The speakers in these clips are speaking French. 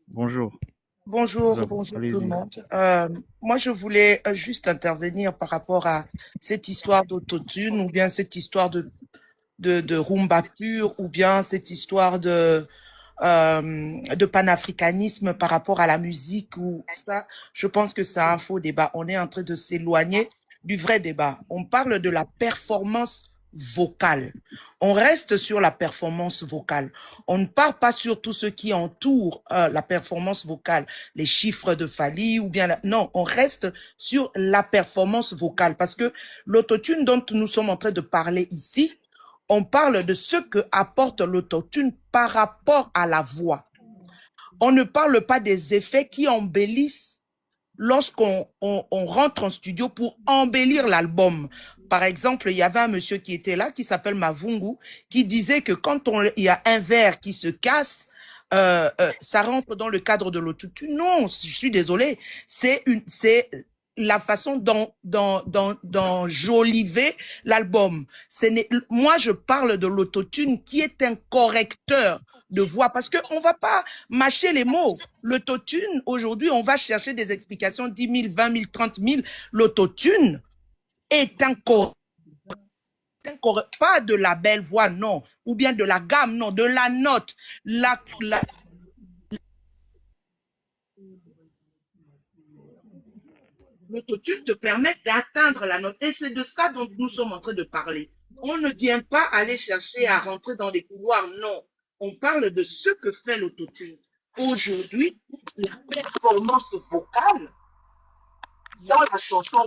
Bonjour. Bonjour, bonjour tout le Allez-y. monde. Moi, je voulais juste intervenir par rapport à cette histoire d'autotune ou bien cette histoire de rumba pure ou bien cette histoire de panafricanisme par rapport à la musique ou ça. Je pense que c'est un faux débat. On est en train de s'éloigner du vrai débat. On parle de la performance vocale. On reste sur la performance vocale. On ne parle pas sur tout ce qui entoure la performance vocale, les chiffres de Fali ou bien non, on reste sur la performance vocale parce que l'autotune dont nous sommes en train de parler ici, on parle de ce que apporte l'autotune par rapport à la voix. On ne parle pas des effets qui embellissent lorsqu'on rentre en studio pour embellir l'album. Par exemple, il y avait un monsieur qui était là, qui s'appelle Mavungu, qui disait que quand il y a un verre qui se casse, ça rentre dans le cadre de l'autotune. Non, je suis désolée, c'est la façon d'enjoliver l'album. Moi, je parle de l'autotune qui est un correcteur de voix parce qu'on ne va pas mâcher les mots. L'autotune, aujourd'hui, on va chercher des explications, 10 000, 20 000, 30 000. L'autotune est un correcteur, pas de la belle voix, non, ou bien de la gamme, non, de la note. L'autotune te permet d'atteindre la note. Et c'est de ça dont nous sommes en train de parler. On ne vient pas aller chercher à rentrer dans des couloirs, non. On parle de ce que fait l'autotune. Aujourd'hui, la performance vocale dans la chanson,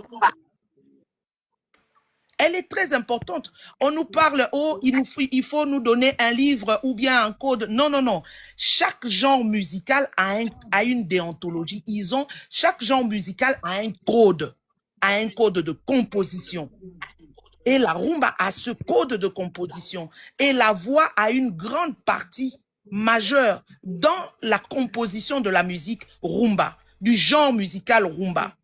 elle est très importante. On nous parle, oh, il faut nous donner un livre ou bien un code. Non, non, non. Chaque genre musical a une déontologie. Chaque genre musical a un code de composition. Et la rumba a ce code de composition. Et la voix a une grande partie majeure dans la composition de la musique rumba, du genre musical rumba.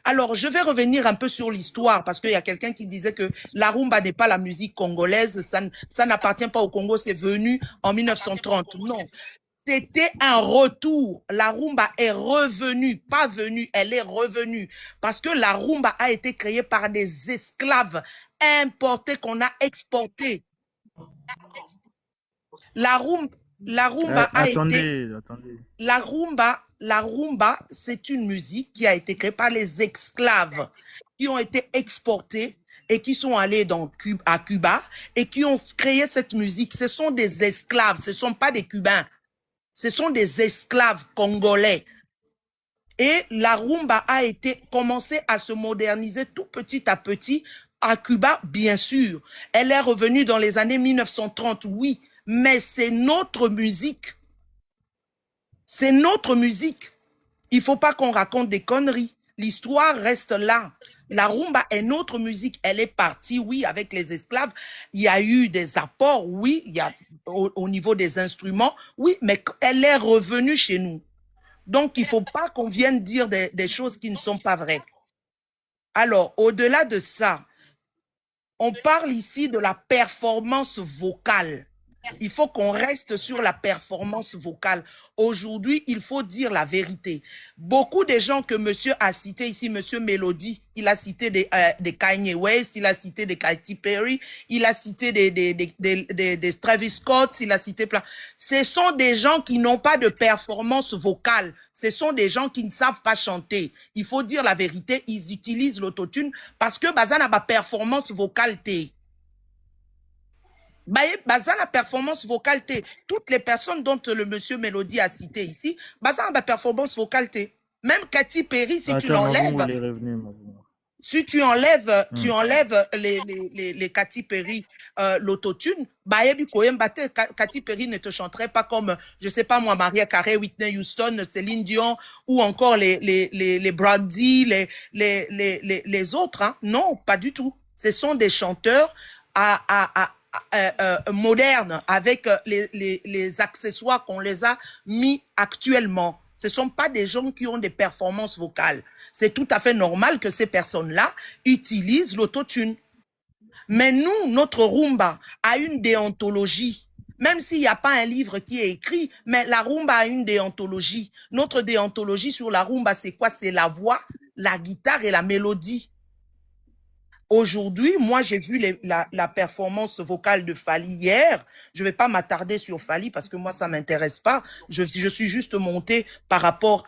Alors, je vais revenir un peu sur l'histoire parce qu'il y a quelqu'un qui disait que la rumba n'est pas la musique congolaise, ça n'appartient pas au Congo, c'est venu en 1930. Non, c'était un retour. La rumba est revenue, pas venue, elle est revenue parce que la rumba a été créée par des esclaves importés qu'on a exportés. La rumba, la rumba a été Attendez. la rumba, c'est une musique qui a été créée par les esclaves qui ont été exportés et qui sont allés à Cuba et qui ont créé cette musique. Ce sont des esclaves, ce ne sont pas des Cubains. Ce sont des esclaves congolais. Et la rumba a été commencé à se moderniser tout petit à petit à Cuba, bien sûr. Elle est revenue dans les années 1930, oui, mais c'est notre musique. C'est notre musique. Il ne faut pas qu'on raconte des conneries. L'histoire reste là. La rumba est notre musique. Elle est partie, oui, avec les esclaves. Il y a eu des apports, oui, il y a au niveau des instruments, oui, mais elle est revenue chez nous. Donc, il ne faut pas qu'on vienne dire des choses qui ne sont pas vraies. Alors, au-delà de ça, on parle ici de la performance vocale. Il faut qu'on reste sur la performance vocale. Aujourd'hui, il faut dire la vérité. Beaucoup de gens que monsieur a cités ici, monsieur Melody, il a cité des Kanye West, il a cité des Katy Perry, il a cité des Travis Scott, il a cité plein. Ce sont des gens qui n'ont pas de performance vocale. Ce sont des gens qui ne savent pas chanter. Il faut dire la vérité, ils utilisent l'autotune parce que baza n'a pas performance vocale. Baza la performance vocale. Toutes les personnes dont le monsieur Mélodie a cité ici, baza la performance vocale. Même Katy Perry, si tu Attends, Mavungu, l'enlèves, il est revenu, Mavungu. si tu enlèves, tu Hmm. enlèves les Katy Perry, l'autotune, Katy Perry ne te chanterait pas comme, je sais pas moi, Maria Carey, Whitney Houston, Céline Dion, ou encore les Brandy, les autres. Hein. Non, pas du tout. Ce sont des chanteurs modernes avec les accessoires qu'on les a mis actuellement. Ce ne sont pas des gens qui ont des performances vocales. C'est tout à fait normal que ces personnes-là utilisent l'autotune. Mais nous, notre rumba a une déontologie. Même s'il n'y a pas un livre qui est écrit, mais la rumba a une déontologie. Notre déontologie sur la rumba, c'est quoi? C'est la voix, la guitare et la mélodie. Aujourd'hui, moi, j'ai vu la performance vocale de Fally hier. Je ne vais pas m'attarder sur Fally parce que moi, ça ne m'intéresse pas. Je suis juste montée par rapport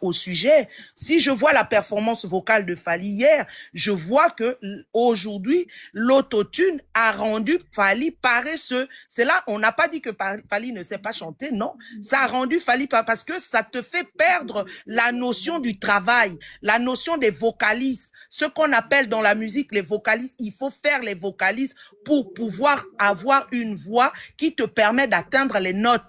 au sujet. Si je vois la performance vocale de Fally hier, je vois que aujourd'hui, l'autotune a rendu Fally paresseux. C'est là, on n'a pas dit que Fally ne sait pas chanter, non. Ça a rendu Fally parce que ça te fait perdre la notion du travail, la notion des vocalistes. Ce qu'on appelle dans la musique les vocalistes, il faut faire les vocalistes pour pouvoir avoir une voix qui te permet d'atteindre les notes.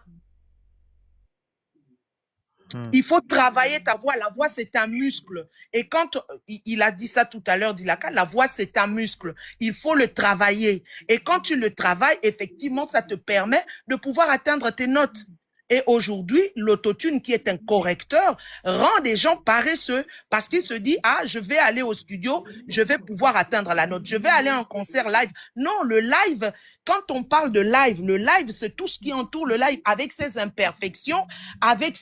Il faut travailler ta voix. La voix, c'est un muscle. Et quand il a dit ça tout à l'heure, Dilaka, la voix, c'est un muscle. Il faut le travailler. Et quand tu le travailles, effectivement, ça te permet de pouvoir atteindre tes notes. Et aujourd'hui, l'autotune, qui est un correcteur, rend des gens paresseux parce qu'il se dit, ah, je vais aller au studio, je vais pouvoir atteindre la note, je vais aller en concert live. Non, le live, quand on parle de live, le live, c'est tout ce qui entoure le live avec ses imperfections, avec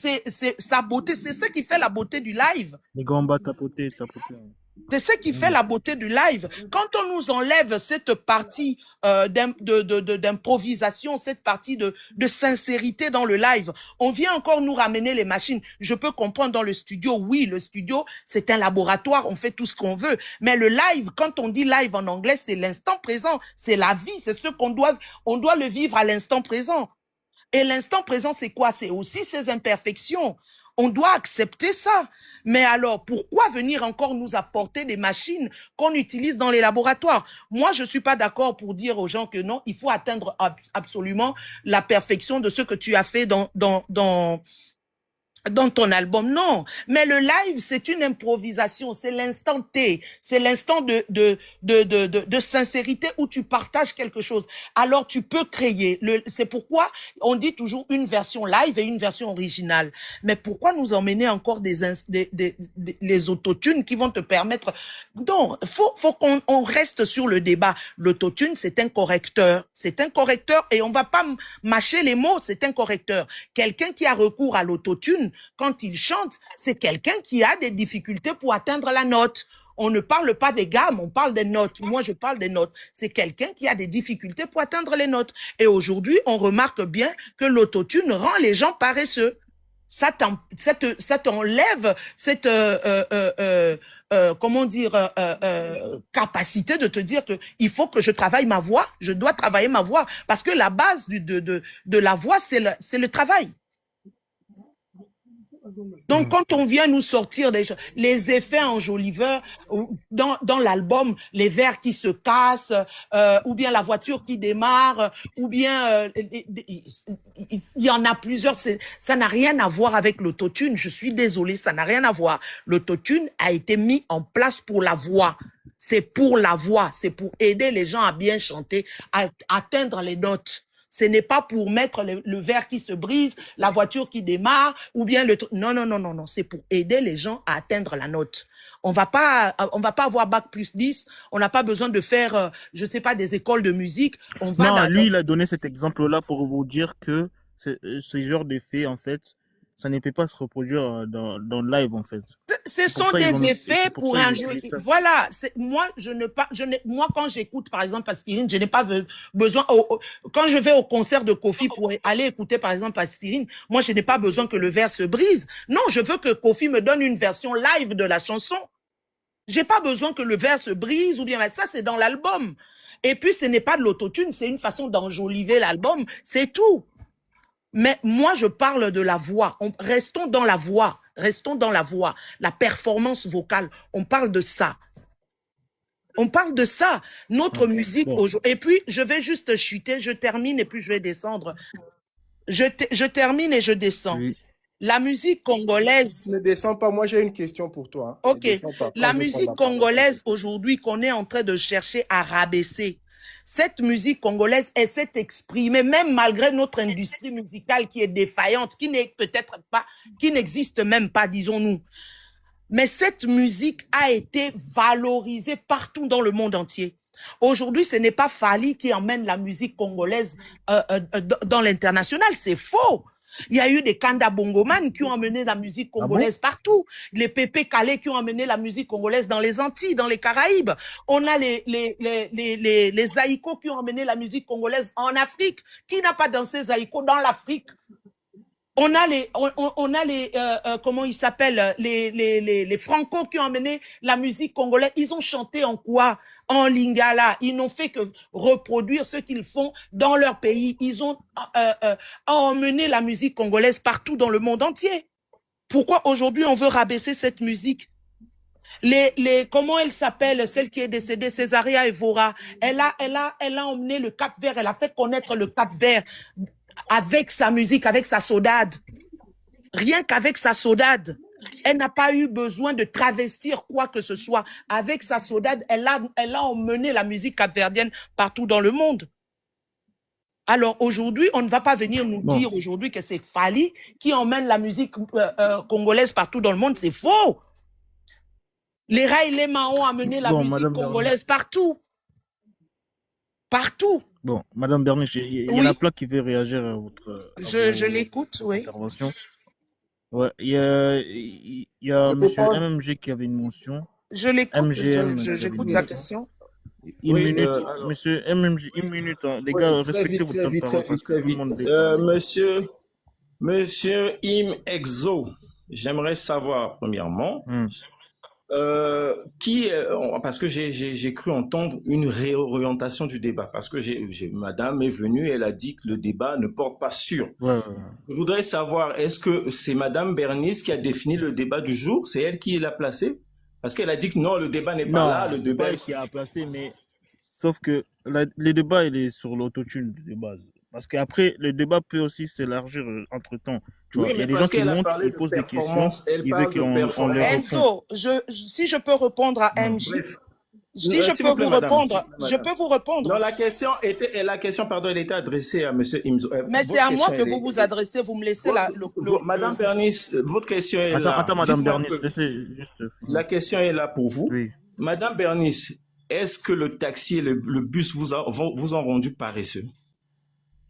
sa beauté. C'est ce qui fait la beauté du live. Les gambas tapotés. C'est ce qui fait la beauté du live. Quand on nous enlève cette partie d'improvisation, cette partie de sincérité dans le live, on vient encore nous ramener les machines. Je peux comprendre dans le studio, oui, le studio, c'est un laboratoire, on fait tout ce qu'on veut. Mais le live, quand on dit live en anglais, c'est l'instant présent, c'est la vie, c'est ce on doit le vivre à l'instant présent. Et l'instant présent, c'est quoi? C'est aussi ses imperfections. On doit accepter ça. Mais alors, pourquoi venir encore nous apporter des machines qu'on utilise dans les laboratoires? Moi, je ne suis pas d'accord pour dire aux gens que non, il faut atteindre absolument la perfection de ce que tu as fait dans ton album, non. Mais le live, c'est une improvisation, c'est l'instant T, c'est l'instant de sincérité où tu partages quelque chose. Alors, tu peux créer. C'est pourquoi on dit toujours une version live et une version originale. Mais pourquoi nous emmener encore les autotunes qui vont te permettre... Non, faut qu'on reste sur le débat. L'autotune, c'est un correcteur. C'est un correcteur et on va pas mâcher les mots, c'est un correcteur. Quelqu'un qui a recours à l'autotune, quand il chante, c'est quelqu'un qui a des difficultés pour atteindre la note. On ne parle pas des gammes, on parle des notes. Moi, je parle des notes. C'est quelqu'un qui a des difficultés pour atteindre les notes. Et aujourd'hui, on remarque bien que l'autotune rend les gens paresseux. Ça t'enlève cette comment dire capacité de te dire que il faut que je travaille ma voix, je dois travailler ma voix parce que la base de la voix c'est le travail. Donc, quand on vient nous sortir les effets enjoliveurs dans l'album, les verres qui se cassent, ou bien la voiture qui démarre, ou bien il y en a plusieurs, ça n'a rien à voir avec l'autotune. Je suis désolée, ça n'a rien à voir. L'autotune a été mis en place pour la voix. C'est pour la voix, c'est pour aider les gens à bien chanter, à atteindre les notes. Ce n'est pas pour mettre le verre qui se brise, la voiture qui démarre, ou bien le truc. Non, non, non, non, non. C'est pour aider les gens à atteindre la note. On va pas avoir bac plus 10. On n'a pas besoin de faire, je sais pas, des écoles de musique. Non, lui, il a donné cet exemple-là pour vous dire que ce genre d'effet, en fait, ça ne peut pas se reproduire dans le live, en fait. Ce sont des effets pour un jeu. Voilà. Moi, moi, quand j'écoute, par exemple, Aspirine, je n'ai pas besoin, quand je vais au concert de Kofi pour aller écouter, par exemple, Aspirine, moi, je n'ai pas besoin que le verre se brise. Non, je veux que Kofi me donne une version live de la chanson. J'ai pas besoin que le verre se brise ou bien ça, c'est dans l'album. Et puis, ce n'est pas de l'autotune, c'est une façon d'enjoliver l'album. C'est tout. Mais moi, je parle de la voix. Restons dans la voix. Restons dans la voix. La performance vocale. On parle de ça. On parle de ça. Notre musique aujourd'hui. Et puis, je vais juste chuter. Je termine et puis je vais descendre. Je termine et je descends. Oui. La musique congolaise... Ne descends pas. Moi, j'ai une question pour toi. Ok. La musique congolaise aujourd'hui qu'on est en train de chercher à rabaisser. Cette musique congolaise, elle s'est exprimée, même malgré notre industrie musicale qui est défaillante, qui n'est peut-être pas, qui n'existe même pas, disons-nous. Mais cette musique a été valorisée partout dans le monde entier. Aujourd'hui, ce n'est pas Fally qui emmène la musique congolaise dans l'international. C'est faux. Il y a eu des Kanda Bongoman qui ont emmené la musique congolaise partout. Les Pépé Calais qui ont emmené la musique congolaise dans les Antilles, dans les Caraïbes. On a les Zaïko qui ont emmené la musique congolaise en Afrique. Qui n'a pas dansé Zaïko dans l'Afrique? On a les comment ils s'appellent, les Franco qui ont emmené la musique congolaise. Ils ont chanté en quoi? En lingala. Ils n'ont fait que reproduire ce qu'ils font dans leur pays. Ils ont emmené la musique congolaise partout dans le monde entier. Pourquoi aujourd'hui on veut rabaisser cette musique? Comment elle s'appelle, celle qui est décédée, Césaria Evora, elle a emmené le Cap-Vert, elle a fait connaître le Cap-Vert avec sa musique, avec sa saudade. Rien qu'avec sa saudade. Elle n'a pas eu besoin de travestir quoi que ce soit. Avec sa saudade, elle a emmené la musique capverdienne partout dans le monde. Alors aujourd'hui, on ne va pas venir nous dire aujourd'hui que c'est Fally qui emmène la musique congolaise partout dans le monde. C'est faux. Les Raïlema ont amené la musique congolaise partout. Partout. Bon, Madame Berniche, il y en a plein qui veut réagir à votre je l'écoute, oui. Intervention. Ouais, il y a Monsieur MMG qui avait une mention. Je l'écoute, j'écoute sa question. Une minute, Monsieur MMG, une minute. Hein. Les gars, respectez votre temps de parole parce que tout le monde Monsieur Im Exo, j'aimerais savoir premièrement parce que j'ai cru entendre une réorientation du débat, parce que madame est venue, elle a dit que le débat ne porte pas sur. Je voudrais savoir, est-ce que c'est madame Bernice qui a défini le débat du jour? C'est elle qui l'a placé? Parce qu'elle a dit que non, le débat n'est pas là, le débat est... qui a placé, mais sauf que le débat, il est sur l'autotune de base. Parce qu'après, le débat peut aussi s'élargir entre-temps. Oui, mais il y a des gens qui montent, qui posent des questions, ils veulent qu'on les Enzo, si je peux répondre à MJ, si je peux vous répondre, je peux vous répondre. Non, la question, elle était adressée à monsieur Imzo. Mais c'est à moi que vous vous adressez, vous me laissez Madame Bernice, votre question est là. Attends, Madame Bernice, laissez juste... La question est là pour vous. Oui. Madame Bernice, est-ce que le taxi et le bus vous ont rendu paresseux?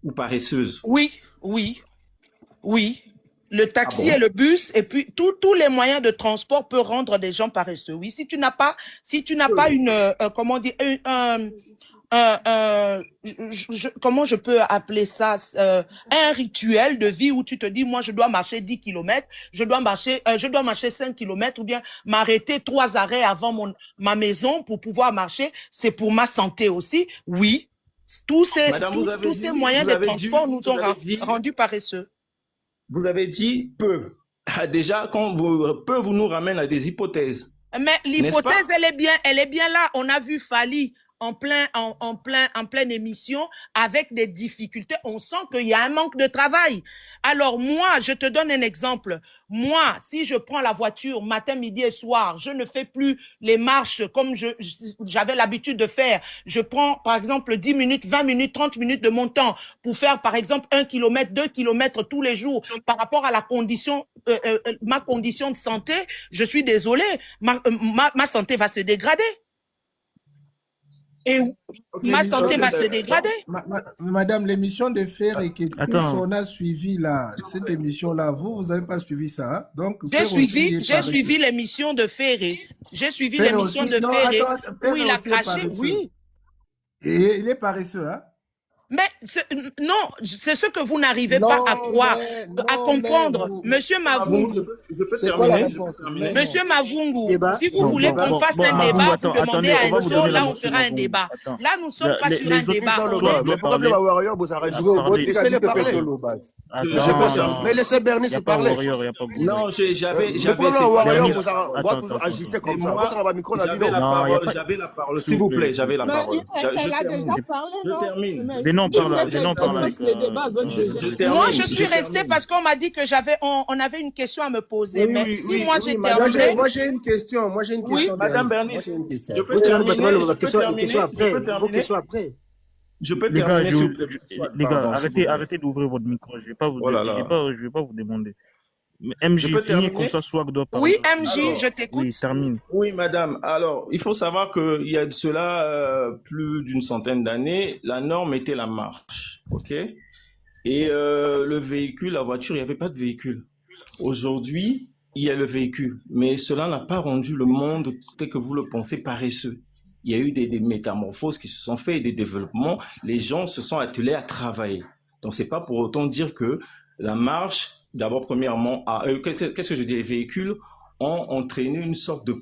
Ou paresseuse? Oui. Le taxi et le bus, et puis tous les moyens de transport peuvent rendre des gens paresseux. Oui, si tu n'as pas une, comment dire, comment je peux appeler ça, un rituel de vie où tu te dis, moi, je dois marcher 10 km, je dois marcher 5 km, ou bien m'arrêter 3 arrêts avant ma maison pour pouvoir marcher, c'est pour ma santé aussi. Oui. Tous ces moyens de transport nous ont rendus paresseux. Vous avez dit peu. Déjà, peu vous nous ramène à des hypothèses. Mais l'hypothèse, elle est bien là. On a vu Fally en pleine émission avec des difficultés. On sent qu'il y a un manque de travail. Alors moi, je te donne un exemple. Moi, si je prends la voiture matin, midi et soir, je ne fais plus les marches comme j'avais l'habitude de faire. Je prends par exemple 10 minutes, 20 minutes, 30 minutes de mon temps pour faire par exemple 1 kilomètre, 2 kilomètres tous les jours par rapport à la condition, ma condition de santé. Je suis désolée, ma santé va se dégrader. Et ma santé va se dégrader. Madame, l'émission de Ferré que on a suivi là, cette émission-là, vous n'avez pas suivi ça, hein? Donc j'ai suivi l'émission de Ferré. J'ai suivi l'émission de Ferré où il a craché, oui. Et il est paresseux, hein? Mais non, c'est ce que vous n'arrivez pas à croire, à comprendre. Monsieur Mavungu, Monsieur Mavungu, si vous voulez qu'on fasse un débat, vous demandez à Enzo, là on fera un débat. Là nous ne sommes pas sur un débat. Le problème à Warrior, vous arrêtez. Laissez-les parler. Mais laissez Bernice parler. Non, j'avais. Le problème à Warrior, vous agitez comme ça. J'avais la parole. S'il vous plaît, j'avais la parole. Je termine. Moi, je suis restée parce qu'on m'a dit que on avait une question à me poser. Mais si moi j'ai terminé. Moi j'ai une question. Oui, Madame Bernice, je peux terminer. Vos questions après. Je peux terminer. Les gars, arrêtez d'ouvrir votre micro. Je vais pas vous demander. MJ, finis comme ça, Swag doit parler. Oui, MJ, je t'écoute. Oui, termine. Oui, madame. Alors, il faut savoir qu'il y a de cela plus d'une centaine d'années, la norme était la marche, ok? Et le véhicule, la voiture, il n'y avait pas de véhicule. Aujourd'hui, il y a le véhicule, mais cela n'a pas rendu le monde tel que vous le pensez paresseux. Il y a eu des métamorphoses qui se sont faites, des développements. Les gens se sont attelés à travailler. Donc, c'est pas pour autant dire que la marche, d'abord, premièrement, qu'est-ce que je dis, les véhicules ont entraîné une sorte de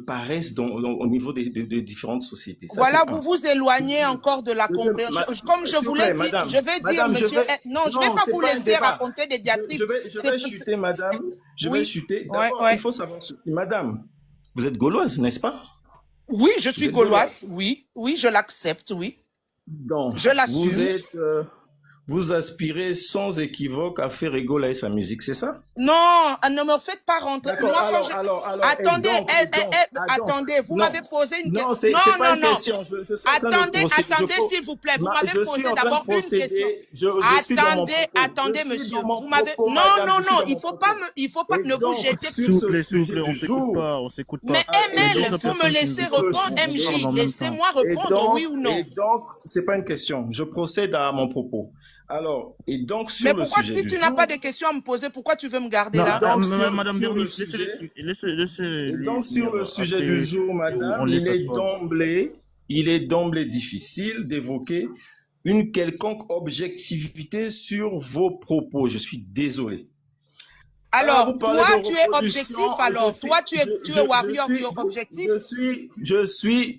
paresse au niveau des différentes sociétés. Ça, voilà, vous vous éloignez encore de la compréhension. Comme je vous l'ai dit, je vais dire, monsieur... Non, je ne vais pas vous laisser raconter des diatribes. Je vais chuter, madame. Je vais chuter. D'abord, il faut savoir ceci. Madame, vous êtes gauloise, n'est-ce pas? Oui, je suis gauloise. Oui, je l'accepte, oui. Donc, je l'assume. Vous aspirez sans équivoque à faire égaler sa musique, c'est ça? Non, ne me faites pas rentrer. Attendez, attendez, vous m'avez posé une question. Non, c'est pas une question. Attendez, s'il vous plaît. Vous m'avez posé d'abord une question. Attendez, monsieur. Vous m'avez. Non, il faut pas ne vous jeter. S'il vous plaît, on s'écoute pas. Mais ML, il faut me laisser répondre, MJ. Laissez-moi répondre, oui ou non. Et donc, c'est pas une question. Je procède à mon propos. Alors, et donc sur le sujet. Mais pourquoi si tu n'as pas de questions à me poser, pourquoi tu veux me garder là? Madame Bernice, et donc sur le sujet du jour, madame, il est d'emblée difficile d'évoquer une quelconque objectivité sur vos propos. Je suis désolé. Alors, toi, tu es objectif, alors. Toi, tu es warrior, tu es objectif.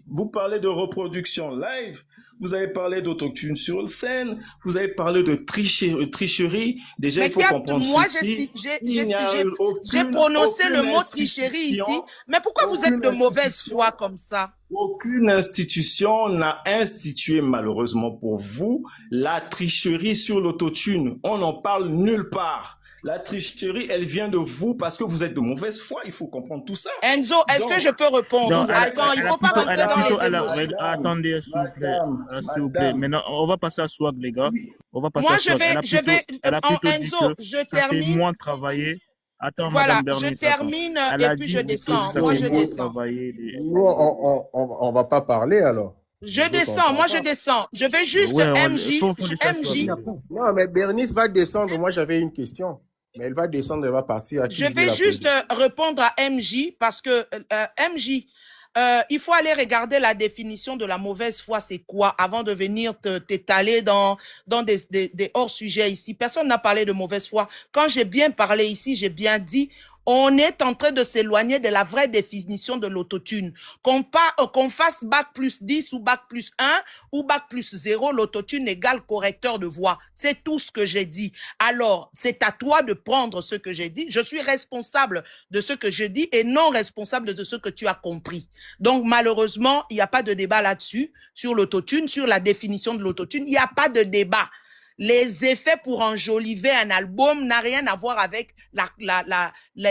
Vous parlez de reproduction live, vous avez parlé d'autotune sur scène, vous avez parlé de tricherie. Déjà, il faut comprendre moi, j'ai prononcé le mot tricherie ici. Mais pourquoi vous êtes de mauvaise foi comme ça? Aucune institution n'a institué, malheureusement pour vous, la tricherie sur l'autotune. On n'en parle nulle part. La tricherie, elle vient de vous parce que vous êtes de mauvaise foi. Il faut comprendre tout ça. Enzo, est-ce que je peux répondre? Attends, il ne faut pas rentrer dans les émotions. Attendez, s'il vous plaît. Maintenant, on va passer à Swag, les gars. On va passer à Swag. Enzo, je termine. Ça fait moins travailler. Attends, voilà, Madame Bernice, je termine et puis je descends. Moi, je descends. Nous, on va pas parler alors. Je descends, moi je descends. Je vais juste MJ. Non, mais Bernice va descendre. Moi, j'avais une question. Mais elle va descendre, elle va partir. Je vais juste répondre à MJ parce que MJ, il faut aller regarder la définition de la mauvaise foi, c'est quoi, avant de venir t'étaler dans des hors-sujets ici. Personne n'a parlé de mauvaise foi. Quand j'ai bien parlé ici, j'ai bien dit, on est en train de s'éloigner de la vraie définition de l'autotune. Qu'on fasse bac plus 10 ou bac plus 1 ou bac plus 0, l'autotune égale correcteur de voix. C'est tout ce que j'ai dit. Alors, c'est à toi de prendre ce que j'ai dit. Je suis responsable de ce que je dis et non responsable de ce que tu as compris. Donc, malheureusement, il n'y a pas de débat là-dessus, sur l'autotune, sur la définition de l'autotune. Il n'y a pas de débat. Les effets pour enjoliver un album n'a rien à voir avec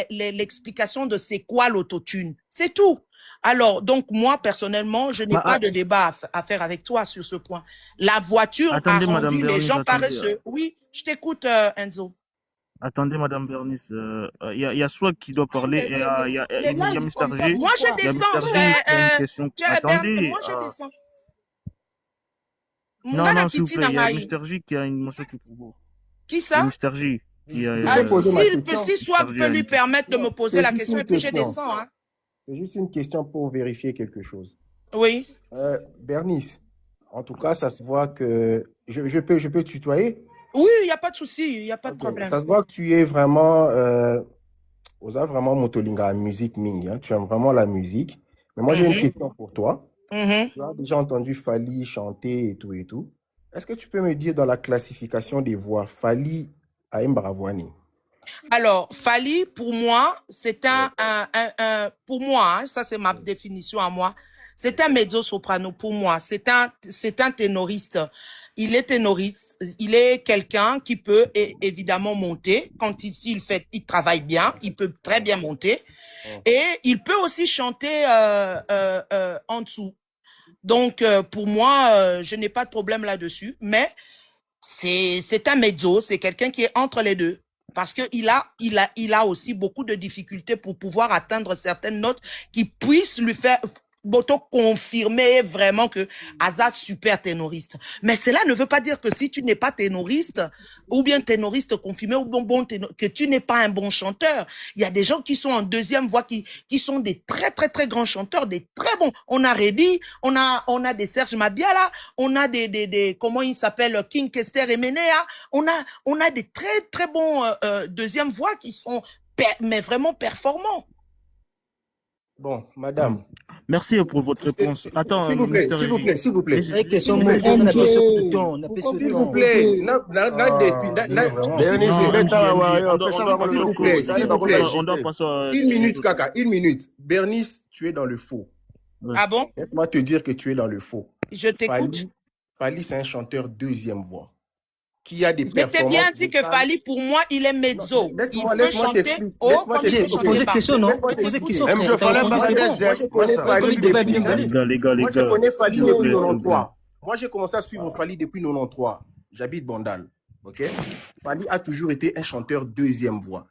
l'explication de c'est quoi l'autotune. C'est tout. Alors, donc, moi, personnellement, je n'ai pas de débat à faire avec toi sur ce point. La voiture a rendu les gens paresseux. Oui, je t'écoute, Enzo. Attendez, Madame Bernice, il y a Swag qui doit parler et il y a Mr. G. Moi, je descends. Attendez. Moi, je descends. Non, s'il vous plaît, il y a Mr. J qui a une motion qui propose. Qui ça? Mr. J. Si Swag peut lui permettre de me poser la question et puis je descends. Hein. C'est juste une question pour vérifier quelque chose. Oui. Bernice, en tout cas, ça se voit que... Je peux tutoyer? Oui, il n'y a pas de souci, il n'y a pas de problème. Ça se voit que tu es vraiment... Osa vraiment motolinga musique mingi. Hein. Tu aimes vraiment la musique. Mais moi, j'ai une question pour toi. Tu as déjà entendu Fally chanter et tout et tout. Est-ce que tu peux me dire dans la classification des voix, Fally à Mbravouani? Alors, Fally, pour moi, c'est pour moi, hein, ça c'est ma définition à moi, c'est un mezzo-soprano pour moi. C'est un ténoriste. Il est ténoriste. Il est quelqu'un qui peut évidemment monter. Quand il travaille bien, il peut très bien monter. Et il peut aussi chanter en dessous. Donc, pour moi, je n'ai pas de problème là-dessus. Mais c'est un mezzo, c'est quelqu'un qui est entre les deux. parce qu'il a aussi beaucoup de difficultés pour pouvoir atteindre certaines notes qui puissent lui faire confirmer vraiment que Azad super ténoriste. Mais cela ne veut pas dire que si tu n'es pas ténoriste, ou bien ténoriste confirmé, ou bon ténor, que tu n'es pas un bon chanteur. Il y a des gens qui sont en deuxième voix, qui sont des très, très, très grands chanteurs, des très bons. On a Reddy, on a des Serge Mabiala, on a des comment il s'appelle, King Kester et Menea. On a des très, très bons deuxième voix qui sont, mais vraiment performants. Bon, madame. Merci pour votre réponse. Attends, s'il vous plaît. S'il vous plaît. S'il vous plaît. On doit passer. Une minute, Kaka. Une minute. Bernice, tu es dans le faux. Ah bon? Laisse-moi te dire que tu es dans le faux. Je t'écoute. Fally, c'est un chanteur deuxième voix. Qui a des performances. Je t'ai bien dit que Fally, pour moi, il est mezzo. Laisse-moi t'expliquer. Poser question, non? Poser question. Moi, je connais Fally depuis 93. Moi, j'ai commencé à suivre Fally depuis 93. J'habite Bandal. Ok? Fally a toujours été un chanteur deuxième voix.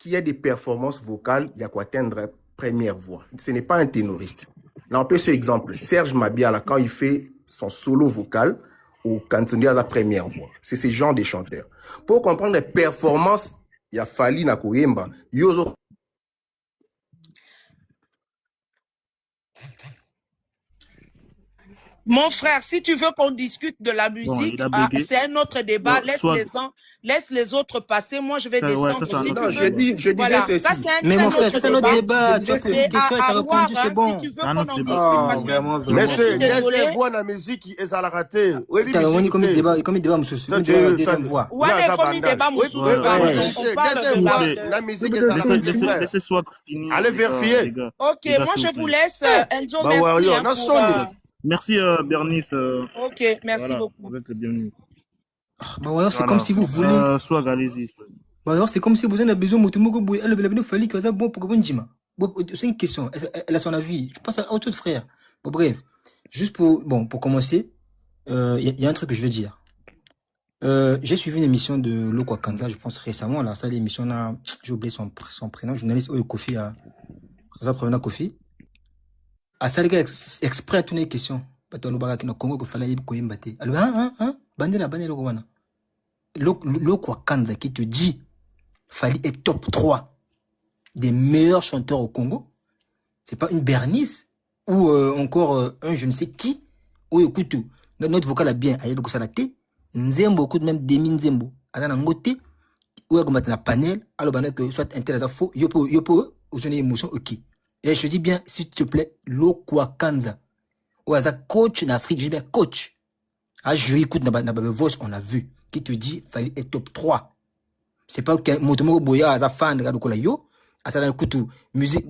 Qui a des performances vocales, il y a quoi atteindre première voix. Ce n'est pas un ténoriste. Là, on peut ce exemple. Serge Mabiala, quand il fait son solo vocal, ou quand on dit à la première voix. C'est ce genre de chanteurs. Pour comprendre les performances, il y a Fally na Koyemba. Yozo. Mon frère, si tu veux qu'on discute de la musique, c'est un autre débat. Laisse les autres passer. Moi, je vais descendre. Si non, je disais ceci. Mais mon frère, c'est un autre débat. Tu as posé une question et tu as répondu, c'est bon. Si tu veux qu'on en discute. Mais c'est des voix dans la musique qui est à la rater. Tu as répondu comme il débat, monsieur. Comme deuxième voix. Ouais, mais comme il débat, monsieur. On parle de la musique est à la rater. Laissez-moi continuer. Allez vérifier. Ok, moi, je vous laisse. Enzo, merci. Merci Bernice. Ok, merci beaucoup. Vous êtes le bienvenu. Bah c'est comme si vous voulez. Soit allez-y. Bah alors c'est comme si vous avez besoin de Motomoko Boy. Elle a fallu que ça bon pour bon Jima. Bon, c'est une question. Elle a son avis. Je pense à autre chose, frère. Bon bref, juste pour commencer, il y a un truc que je veux dire. J'ai suivi une émission de Lokwa Kanza, je pense récemment là. Ça l'émission là, j'ai oublié son prénom. Journaliste Oyo Kofi à Prévenant Kofi. À ça, les gars, exprès à tourner les questions. Bato lo bagaki na Congo ko fala yibi ko yimbate. Alors bandela lo wana. Lokwa Kanza qui te dit Fally est top 3 des meilleurs chanteurs au Congo. C'est pas une Bernice ou encore un je ne sais qui. Ou écoute tout. Notre vocal a bien ayebi ko salate. Nzembo écoute même Demi Nzembo. Ala na ngote ou ko matna panel alors bana que soit intéressant faux yopo ou une émotion OK. Et je dis bien, s'il te plaît, Lokwa Kanza. Ou as un coach en Afrique, je dis bien coach. Ah, je écoute dans ma voix, on a vu. Qui te dit, Fally est top 3. C'est pas que Motomo Boya, as un fan de Radokola Yo. À ça, musique,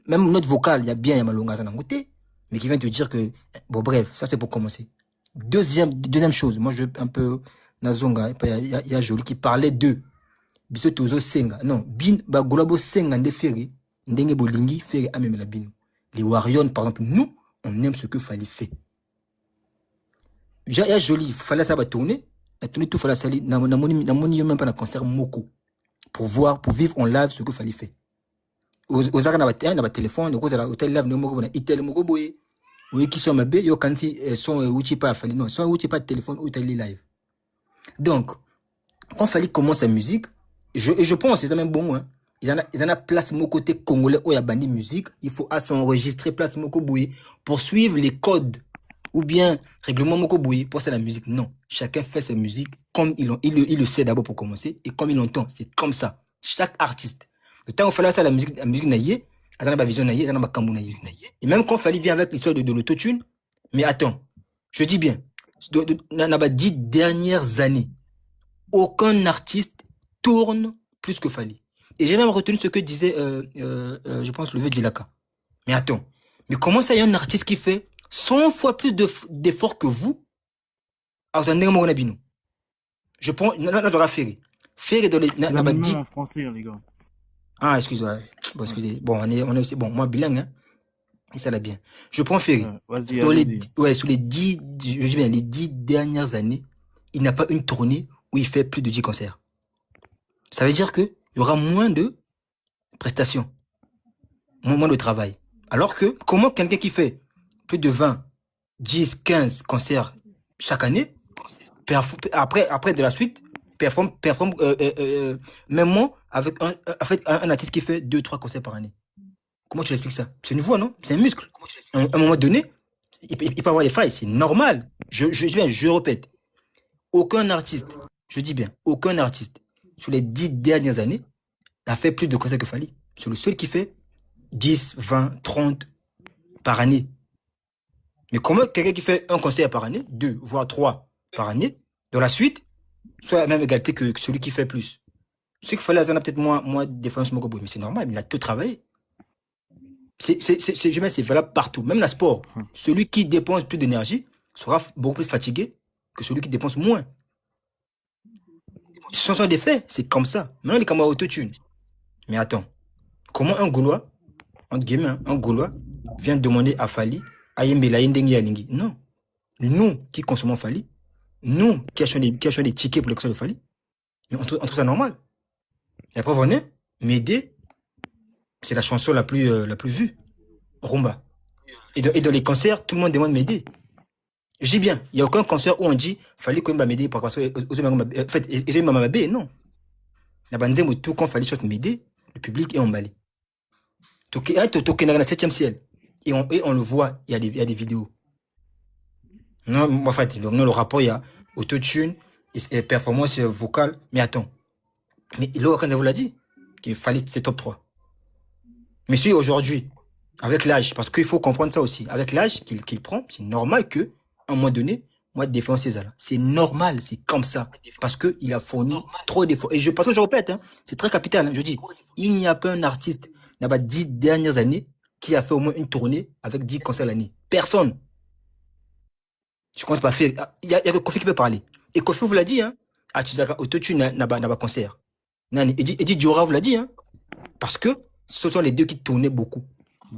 même notre vocal, il y a bien, il y a Malonga, ça n'a goûté. Mais qui vient te dire que, bon, bref, ça c'est pour commencer. Deuxième chose, moi je veux un peu, Nazonga, il y a Jolie qui parlait de Biso Tozo Senga. Non, ba Golabo Senga de Ferry. Ndenge bolingi fait amemela bino. Les Warriors, par exemple, nous, on aime ce que Fally fait. Il y a joli, Fally ça va tourner. La tournée tout Fally sali, n'a même pas un concert Moko. Pour vivre en live ce que Fally fait. Aux arènes, on a téléphone, aux hôtels live, on a itel Moko boye. Oui, qui sont ma bé, yo kanti, sont outil pas Fally, non, sont outil pas de téléphone ou télé live. Donc, quand Fally commence sa musique, je pense, c'est même bon, hein. Ils en a place mon côté congolais où il y a bandi musique. Il faut s'enregistrer place Moko Boui pour suivre les codes ou bien règlement Moko Boui pour faire la musique. Non, chacun fait sa musique comme il le sait d'abord pour commencer et comme il l'entend. C'est comme ça. Chaque artiste. Le temps où il fallait faire la musique naïe, il y a ma vision naïe, il y a ma cambou naïe. Et même quand il fallait bien avec l'histoire de l'autotune, mais attends, je dis bien, dans les 10 dernières années, aucun artiste tourne plus que Fally. Et j'ai même retenu ce que disait, je pense, le vieux Dilaka. Mais attends, mais comment ça y a un artiste qui fait 100 fois plus d'efforts que vous? Alors, ça n'est pas mon je prends, là, j'aurais Ferry. Ferry dans les, dit. En français, les gars. Ah, excusez-moi. Bon, excusez. Bon, on est aussi, bon, moi, bilingue, hein. Et ça l'a bien. Je prends Ferry. Sur les 10 dernières années, il n'a pas une tournée où il fait plus de 10 concerts. Ça veut dire qu'il y aura moins de prestations, moins de travail. Alors que, comment quelqu'un qui fait plus de 20, 10, 15 concerts chaque année, après de la suite, performe même moi avec un artiste qui fait 2, 3 concerts par année. Comment tu l'expliques ça? C'est une voix, non? C'est un muscle. À un moment donné, il peut avoir des failles, c'est normal. Je répète, aucun artiste, je dis bien, aucun artiste, sur les 10 dernières années, n'a fait plus de concerts que Fally. C'est le seul qui fait 10, 20, 30 par année. Mais comment quelqu'un qui fait un concert par année, 2, voire 3 par année, dans la suite, soit à la même égalité que celui qui fait plus? Ce qu'il fallait, peut-être moins de défense, mais c'est normal, mais il a tout travaillé. C'est valable partout, même le sport. Celui qui dépense plus d'énergie sera beaucoup plus fatigué que celui qui dépense moins. Ce sont des faits, c'est comme ça. Maintenant, les camarades autotune. Mais attends, comment un Gaulois, entre guillemets, un Gaulois vient demander à Fally, non. Nous qui consommons Fally, nous qui achetons des tickets pour le concert de Fally, on trouve ça normal. Et après, venez m'aider. C'est la chanson la plus vue. Rumba. Et dans les concerts, tout le monde demande m'aider. Je dis bien, il n'y a aucun concert où on dit Fally quand même m'aider parce que en fait, ils ont m'aider, non. La bande de tout quand Fally soit m'aider, le public est emballé. Tout dans le 7e ciel. Et on le voit, il y a des vidéos. Non, en fait, dans le rapport, il y a autotune et performance vocale. Mais attends. Mais Laura Kanza vous l'a dit, qu'il fallait c'est top 3. Mais si aujourd'hui, avec l'âge, parce qu'il faut comprendre ça aussi, avec l'âge qu'il prend, c'est normal que, à un moment donné, moi, défendre ces là. C'est normal, c'est comme ça. Parce qu'il a fourni trop d'efforts. Et parce que je répète, hein, c'est très capital. Hein, je dis, il n'y a pas un artiste, dans les 10 dernières années, qui a fait au moins une tournée avec 10 concerts l'année. Personne. Je commence pas à faire. Il y a que Kofi qui peut parler. Et Kofi vous l'a dit, hein. Ah, tu sais, autotune n'a pas concert. Eddie Diora vous l'a dit, hein. Parce que ce sont les deux qui tournaient beaucoup.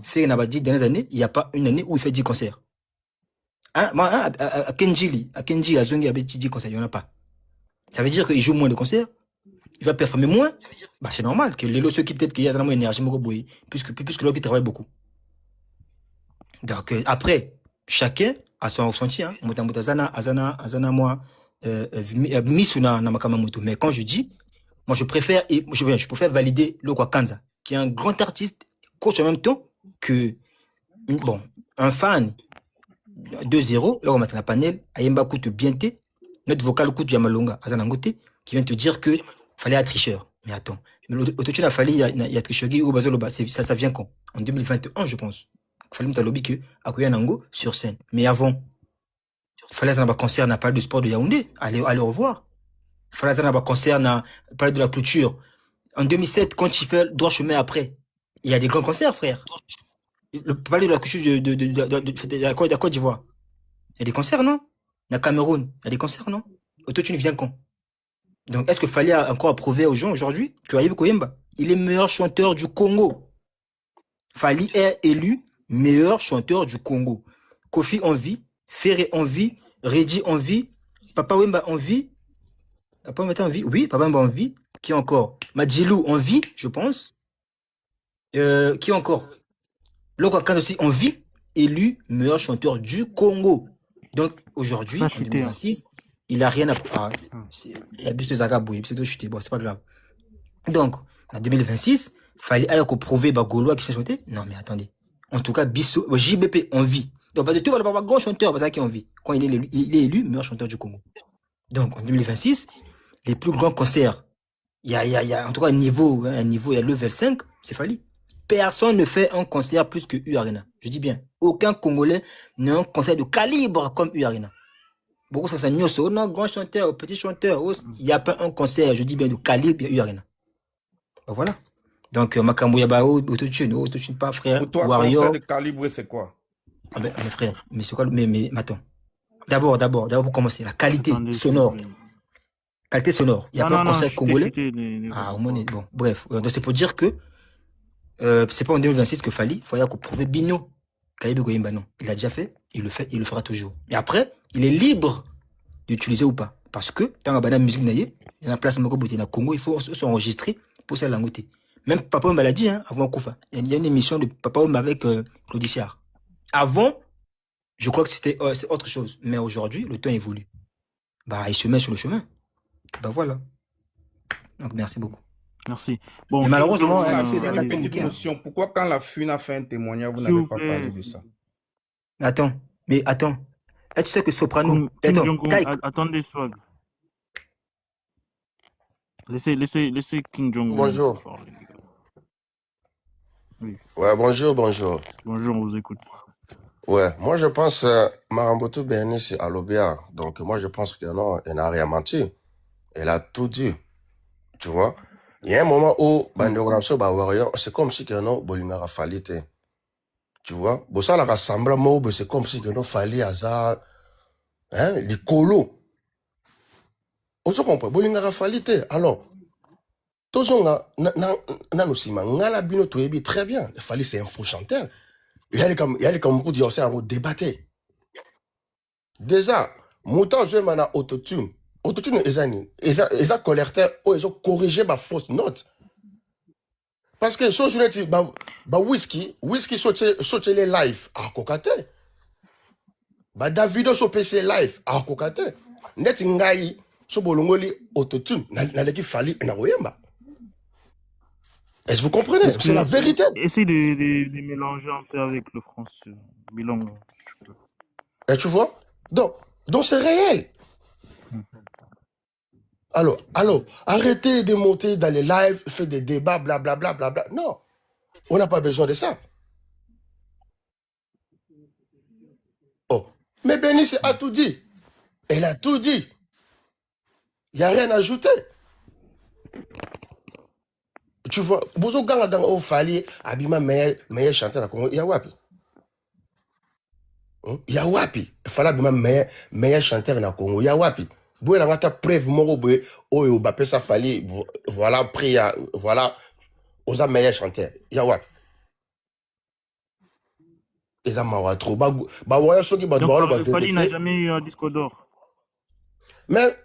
Fait n'a pas 10 dernières années, il n'y a pas une année où il fait 10 concerts. Hein, moi, à Kenji, à Zongi, avec 10 concerts, il n'y en a pas. Ça veut dire qu'il joue moins de concerts, il va performer moins. Bah, c'est normal que les lots qui peut-être qu'il y a moins d'énergie, puisque l'autre qui travaille beaucoup. Donc, après, chacun a son ressenti, hein. Azana, moi, Misuna, Namakamamoto. Mais quand je dis, moi, je préfère valider Lokwa Kanza, qui est un grand artiste, coach en même temps que, bon, un fan 2-0, là, on met un panel, Ayemba Koutou Bienté, notre vocal Koutou Yamalonga, Azanangote, qui vient te dire que fallait être tricheur. Mais attends, l'autotune a fallu, il y a tricheur, ça vient quand? En 2021, je pense. Il fallait mettre lobby que Akuya Nango sur scène. Mais avant, il fallait avoir un concert, n'a pas de sport de Yaoundé. Allez revoir. Il fallait avoir un concert, n'a parlé de la clôture. En 2007, quand il fait droit chemin après, il y a des grands concerts, frère. Parler de la clôture de la Côte d'Ivoire. Il y a des concerts, non? La Cameroun, il y a des concerts, non? Autotune vient quand? Donc, est-ce qu'il fallait encore prouver aux gens aujourd'hui que Ayib Koyemba, il est meilleur chanteur du Congo? Fally est élu meilleur chanteur du Congo. Kofi en vie, Ferré en vie, Reddy en vie, Papa Wemba en vie. Papa Wemba en vie? Oui, Papa Wemba en vie. Qui encore? Madjilou en vie, je pense. Qui encore? Lokwa Kanza aussi en vie, élu meilleur chanteur du Congo. Donc aujourd'hui, en 2026, il a rien à... il a bu ce Zagaboué, c'est tout chuté, bon, c'est pas grave. Donc, en 2026, fallait aller prouver Gaulois qui s'est chanté. Non, mais attendez. En tout cas, Bissot, JBP en vie. Donc, pas de tout, il va avoir un grand chanteur, parce qu'il est en vie. Quand il est élu meilleur chanteur du Congo. Donc, en 2026, les plus grands concerts, il y a en tout cas un niveau, il y a level 5, c'est Fally. Personne ne fait un concert plus que U Arena. Je dis bien, aucun Congolais n'a un concert de calibre comme U Arena. Beaucoup ça c'est Nyoso, non, grand chanteur, petit chanteur, il n'y a pas un concert, je dis bien, de calibre U Arena. Donc, voilà. Donc, Makambo Yabao, autotune pas, frère. Pour toi, Warrior. concert de calibre, c'est quoi? Ah ben, mes frères, mais c'est quoi, mais attends. D'abord, pour commencer, la qualité sonore. Qualité sonore. Il n'y a pas un concert congolais. Ah, au moins, bon, bref. Donc, c'est pour dire que, c'est pas en 2026 que Fally, il faut prouver Bino. Kalibe Goyimba, non. Il l'a déjà fait, il le fera toujours. Et après, il est libre d'utiliser ou pas. Parce que, dans la musique, il y a une place au Congo, il faut s'enregistrer pour ça langote. Même Papa Wemba l'a dit, hein, avant Koufa. Il y a une émission de Papa Wemba avec Claude Siard. Avant, je crois que c'était c'est autre chose. Mais aujourd'hui, le temps évolue. Bah, il se met sur le chemin. Bah voilà. Donc, merci beaucoup. Merci. Bon, mais malheureusement, une petite notion. Pourquoi quand la FUN a fait un témoignage, vous n'avez pas parlé de ça? Attends. Et tu sais que Soprano... Attendez, Swag. Laissez King Jong. Bonjour. Oui. Ouais, bonjour. Bonjour, on vous écoute. Ouais, moi je pense Maramboto Bernis c'est Alobia. Donc moi je pense que non, elle n'a rien menti. Elle a tout dit. Tu vois? Il y a un moment où c'est comme si que non, Bolingara fallait. Tu vois? Bon, ça la rassemble, c'est comme si que non, fallait hasard. Hein? Les colos. On se comprend. Bolingara fallait. Alors, tous on a très bien. Il fallait c'est un faux chanteur. Il y a comme beaucoup dire c'est un débattre. Déjà, montant je m'en a autotune. Autotune ils ont collecté ou ils ont corrigé ma fausse note. Parce que so je dis whisky sauter les live à kokate. Davido so PC live à kokate. Net ngai so bolongoli autotune na leki fali na oyamba. Est-ce que vous comprenez? C'est la vérité. Essayez de mélanger un peu avec le français. Bilan. Et tu vois? Donc c'est réel. Alors, arrêtez de monter dans les lives, faire des débats, blablabla, bla. Non, on n'a pas besoin de ça. Oh, mais Bernice a tout dit. Elle a tout dit. Il n'y a rien à ajouter. Tu vois, Bozo Ganga au Fali, Abima meilleur chanteur à Congo, il y a wapi. Il y a wapi. Il fallait Abima meilleur chanteur à Congo, il y a wapi. Boué la mata preuve moro boué, oh Mbappé ça fallait, voilà, prière, voilà, aux meilleurs chanteurs. Il y a wapi. Ils ont trop. Fali n'a jamais eu un disque d'or. Mais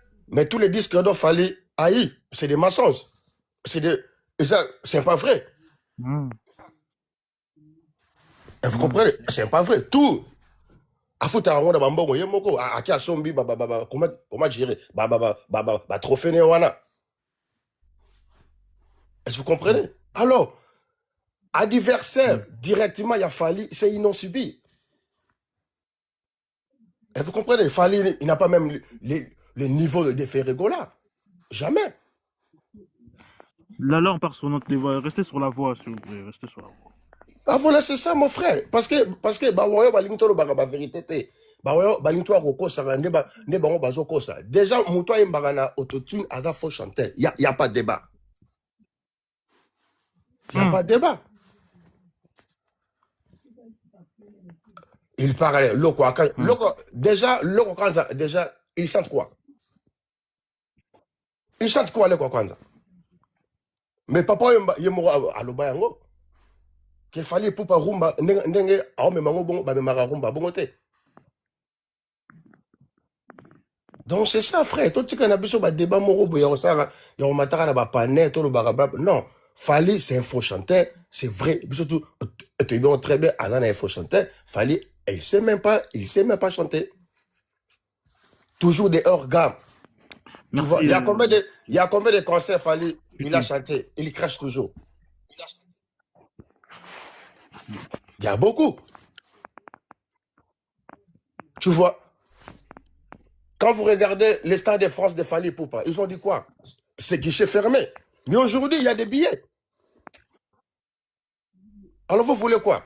tous les disques d'or Fali, aïe, c'est des mensonges. C'est pas vrai. Vous comprenez? C'est pas vrai. Tout. A foutre à Rwanda Bambo, Yemoko, à Akia Sombi, comment gérer? Trophée Néwana. Est-ce que vous comprenez? Alors, adversaire, directement, il a fallu, c'est ils n'ont subi. Et vous comprenez? Fali, il n'a pas même le niveau de Ferregola. Jamais. Là, on part sur notre débat. Restez sur la voie, s'il vous plaît. Restez sur la voie. Ah voilà, c'est ça, mon frère. Parce que vérité. Déjà, Moutoua et Mbagana autotune à la faux chanteur. Il n'y a pas de débat. Il n'y a pas de débat. Il parle, déjà, il chante quoi? Il chante quoi, le Kwanza? Mais papa, il est à l'Obayango. Qu'il fallait pour pas rumba, n'enge, a me mango bon, me mara rumba, bon côté. Donc c'est ça, frère. Toi, tu connais pas débat moro, il y a un matin, non, Fali, c'est un faux chanteur, c'est vrai. Surtout, tu es très bien, Azan est un faux chanteur. Fali, il sait même pas chanter. Toujours des hors gamme. Tu vois, il y a combien de concerts Fali, il a chanté, il crache toujours. Il y a beaucoup. Tu vois, quand vous regardez les stades de France de Fali Poupa, ils ont dit quoi? C'est guichet fermé. Mais aujourd'hui, il y a des billets. Alors vous voulez quoi?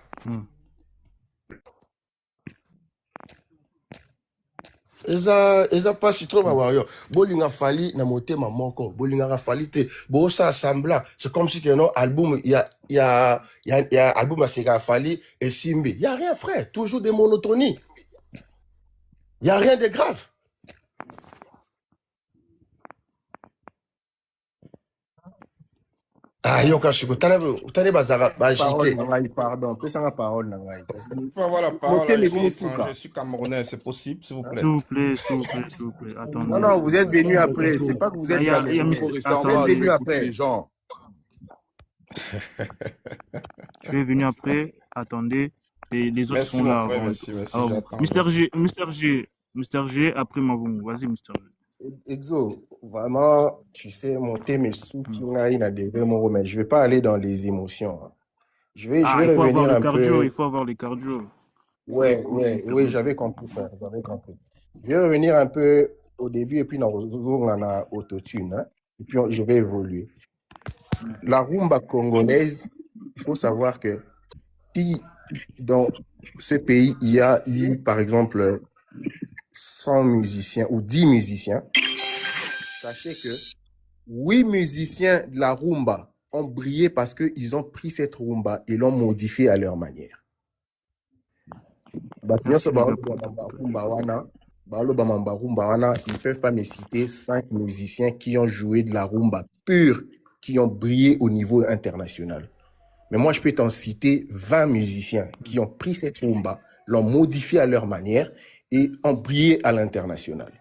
Eza pas si trop wayo. Bolinga Fali na motema moko. Bolinga Fali te. Bo ça semblant. C'est comme si que non album il y a album à Sega Fali et Simbi. Il y a rien, frère. Toujours des monotonies. Il y a rien de grave. Ah, yoka shiko, tane bazara, Parole, agité. Nangaï, pardon. Peux-tu la parole, Nangaï? Il faut avoir la parole. Je suis étranger, je suis camerounais, c'est possible, s'il vous plaît. S'il vous plaît, s'il vous plaît, s'il vous plaît. Attendez. Non, non, vous êtes venu après. C'est pas que vous êtes camerounais. Il Vous faut êtes venu après. Les gens. Je suis venu après. Attendez. Les autres Merci, sont mon là. frère, avant. merci, Mister G, après Mavon. Vas-y, Mister G. Exo, vraiment, tu sais, monter mes sous, mais je vais pas aller dans les émotions. Hein. Je vais revenir un peu. Il faut avoir les cardio. Oui, j'avais compris, frère, j'avais compris. Je vais revenir un peu au début et puis on a autotune, hein, et puis je vais évoluer. La rumba congolaise, il faut savoir que si dans ce pays, il y a eu, par exemple, 100 musiciens ou 10 musiciens, sachez que 8 musiciens de la rumba ont brillé parce qu'ils ont pris cette rumba et l'ont modifiée à leur manière. Ils ne peuvent pas me citer 5 musiciens qui ont joué de la rumba pure, qui ont brillé au niveau international. Mais moi, je peux t'en citer 20 musiciens qui ont pris cette rumba, l'ont modifiée à leur manière et ont brillé à l'international.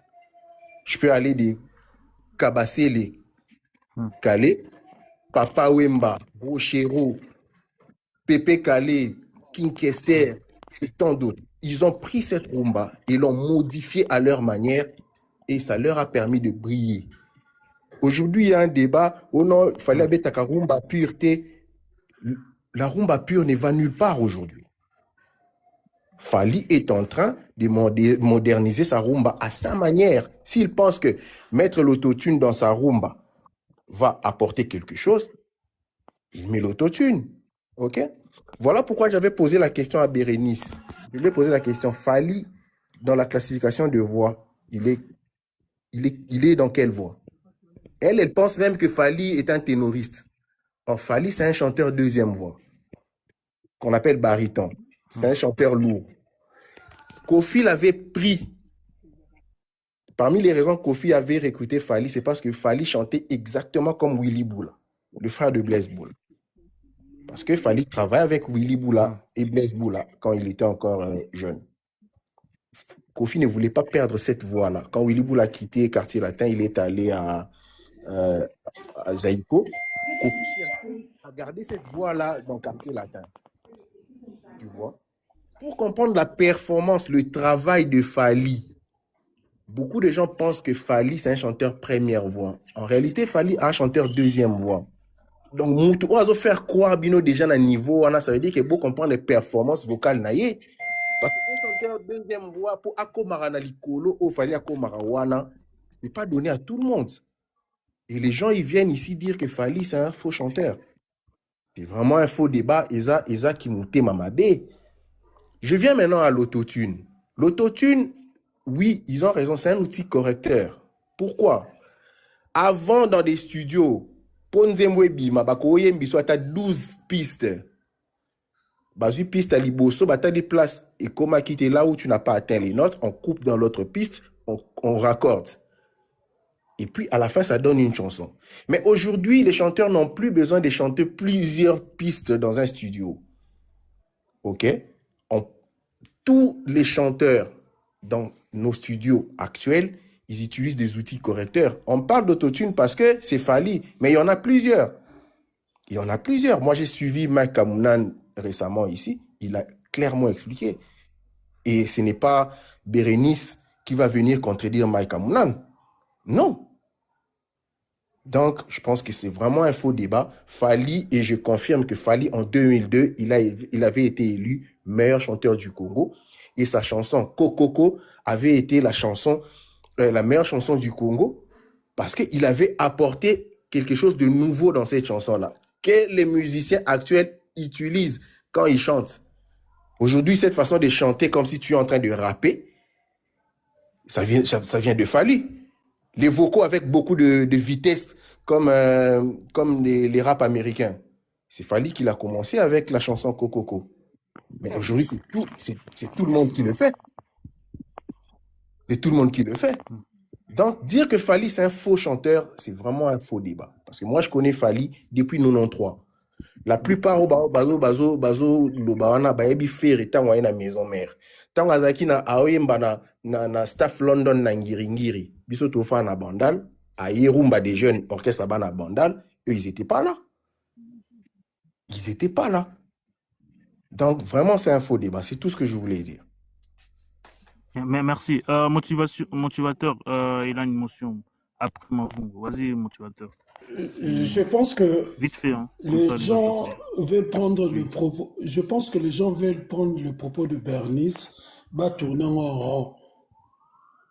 Je peux aller des Kabasele, Kale, Papa Wemba, Rochero, Pepe Kale, King Kester et tant d'autres. Ils ont pris cette rumba et l'ont modifiée à leur manière et ça leur a permis de briller. Aujourd'hui, il y a un débat. Oh non, il fallait mettre la rumba pureté. La rumba pure ne va nulle part aujourd'hui. Fally est en train de moderniser sa rumba à sa manière. S'il pense que mettre l'autotune dans sa rumba va apporter quelque chose, il met l'autotune. OK? Voilà pourquoi j'avais posé la question à Bérénice. Je lui ai posé la question, Fally, dans la classification de voix, il est dans quelle voix? Elle pense même que Fally est un ténoriste. Or, Fally, c'est un chanteur deuxième voix, qu'on appelle baryton. C'est un chanteur lourd. Kofi l'avait pris. Parmi les raisons que Kofi avait recruté Fally, c'est parce que Fally chantait exactement comme Willy Boula, le frère de Blaise Boula. Parce que Fally travaille avec Willy Boula et Blaise Boula quand il était encore jeune. Kofi ne voulait pas perdre cette voix-là. Quand Willy Boula a quitté Quartier Latin, il est allé à Zaïko. Kofi a gardé cette voix-là dans Quartier Latin. Tu vois? Pour comprendre la performance, le travail de Fally, beaucoup de gens pensent que Fally, c'est un chanteur première voix. En réalité, Fally est un chanteur deuxième voix. Donc, on va faire croire Bino déjà à un niveau, ça veut dire qu'il faut comprendre les performances vocales. Parce que un chanteur deuxième voix, pour Akomara Nalikolo, ou Fally Akomara Wana, ce n'est pas donné à tout le monde. Et les gens, ils viennent ici dire que Fally, c'est un faux chanteur. C'est vraiment un faux débat. Eza qui monte Mamabé. Je viens maintenant à l'autotune. L'autotune, oui, ils ont raison, c'est un outil correcteur. Pourquoi? Avant, dans des studios, Ponzemwebi, Mabakoye Mbiso, tu as 12 pistes. 12 pistes à Liboso, tu as des places. Et comment quitter là où tu n'as pas atteint les notes, on coupe dans l'autre piste, on raccorde. Et puis, à la fin, ça donne une chanson. Mais aujourd'hui, les chanteurs n'ont plus besoin de chanter plusieurs pistes dans un studio. OK? Tous les chanteurs dans nos studios actuels, ils utilisent des outils correcteurs. On parle d'autotune parce que c'est Fally, mais il y en a plusieurs. Moi, j'ai suivi Mike Kamounan récemment ici. Il a clairement expliqué. Et ce n'est pas Bérénice qui va venir contredire Mike Kamounan. Non. Donc, je pense que c'est vraiment un faux débat. Fally, et je confirme que Fally, en 2002, il avait été élu meilleur chanteur du Congo. Et sa chanson Kokoko avait été la meilleure chanson du Congo parce qu'il avait apporté quelque chose de nouveau dans cette chanson-là que les musiciens actuels utilisent quand ils chantent. Aujourd'hui, cette façon de chanter comme si tu es en train de rapper, ça vient de Fally. Les vocaux avec beaucoup de vitesse comme les raps américains. C'est Fally qui l'a commencé avec la chanson Kokoko. Mais aujourd'hui, c'est tout le monde qui le fait. C'est tout le monde qui le fait. Donc, dire que Fally, c'est un faux chanteur, c'est vraiment un faux débat. Parce que moi, je connais Fali depuis 93. La plupart bazo lobawana bayebi faire tango na maison mère. Tango azaki na aoyemba na staff London na ngiringiri. Biso tofa na Bandal, a Yerumba des jeunes orchestre bana Bandal, eux ils étaient pas là. Ils étaient pas là. Donc vraiment c'est un faux débat, c'est tout ce que je voulais dire. Mais merci. Motivateur, il a une motion. Après Mavungu. Vas-y, motivateur. Je pense que vite fait, hein, les gens veulent prendre le propos. Je pense que les gens veulent prendre le propos de Bernice, tourner en rond.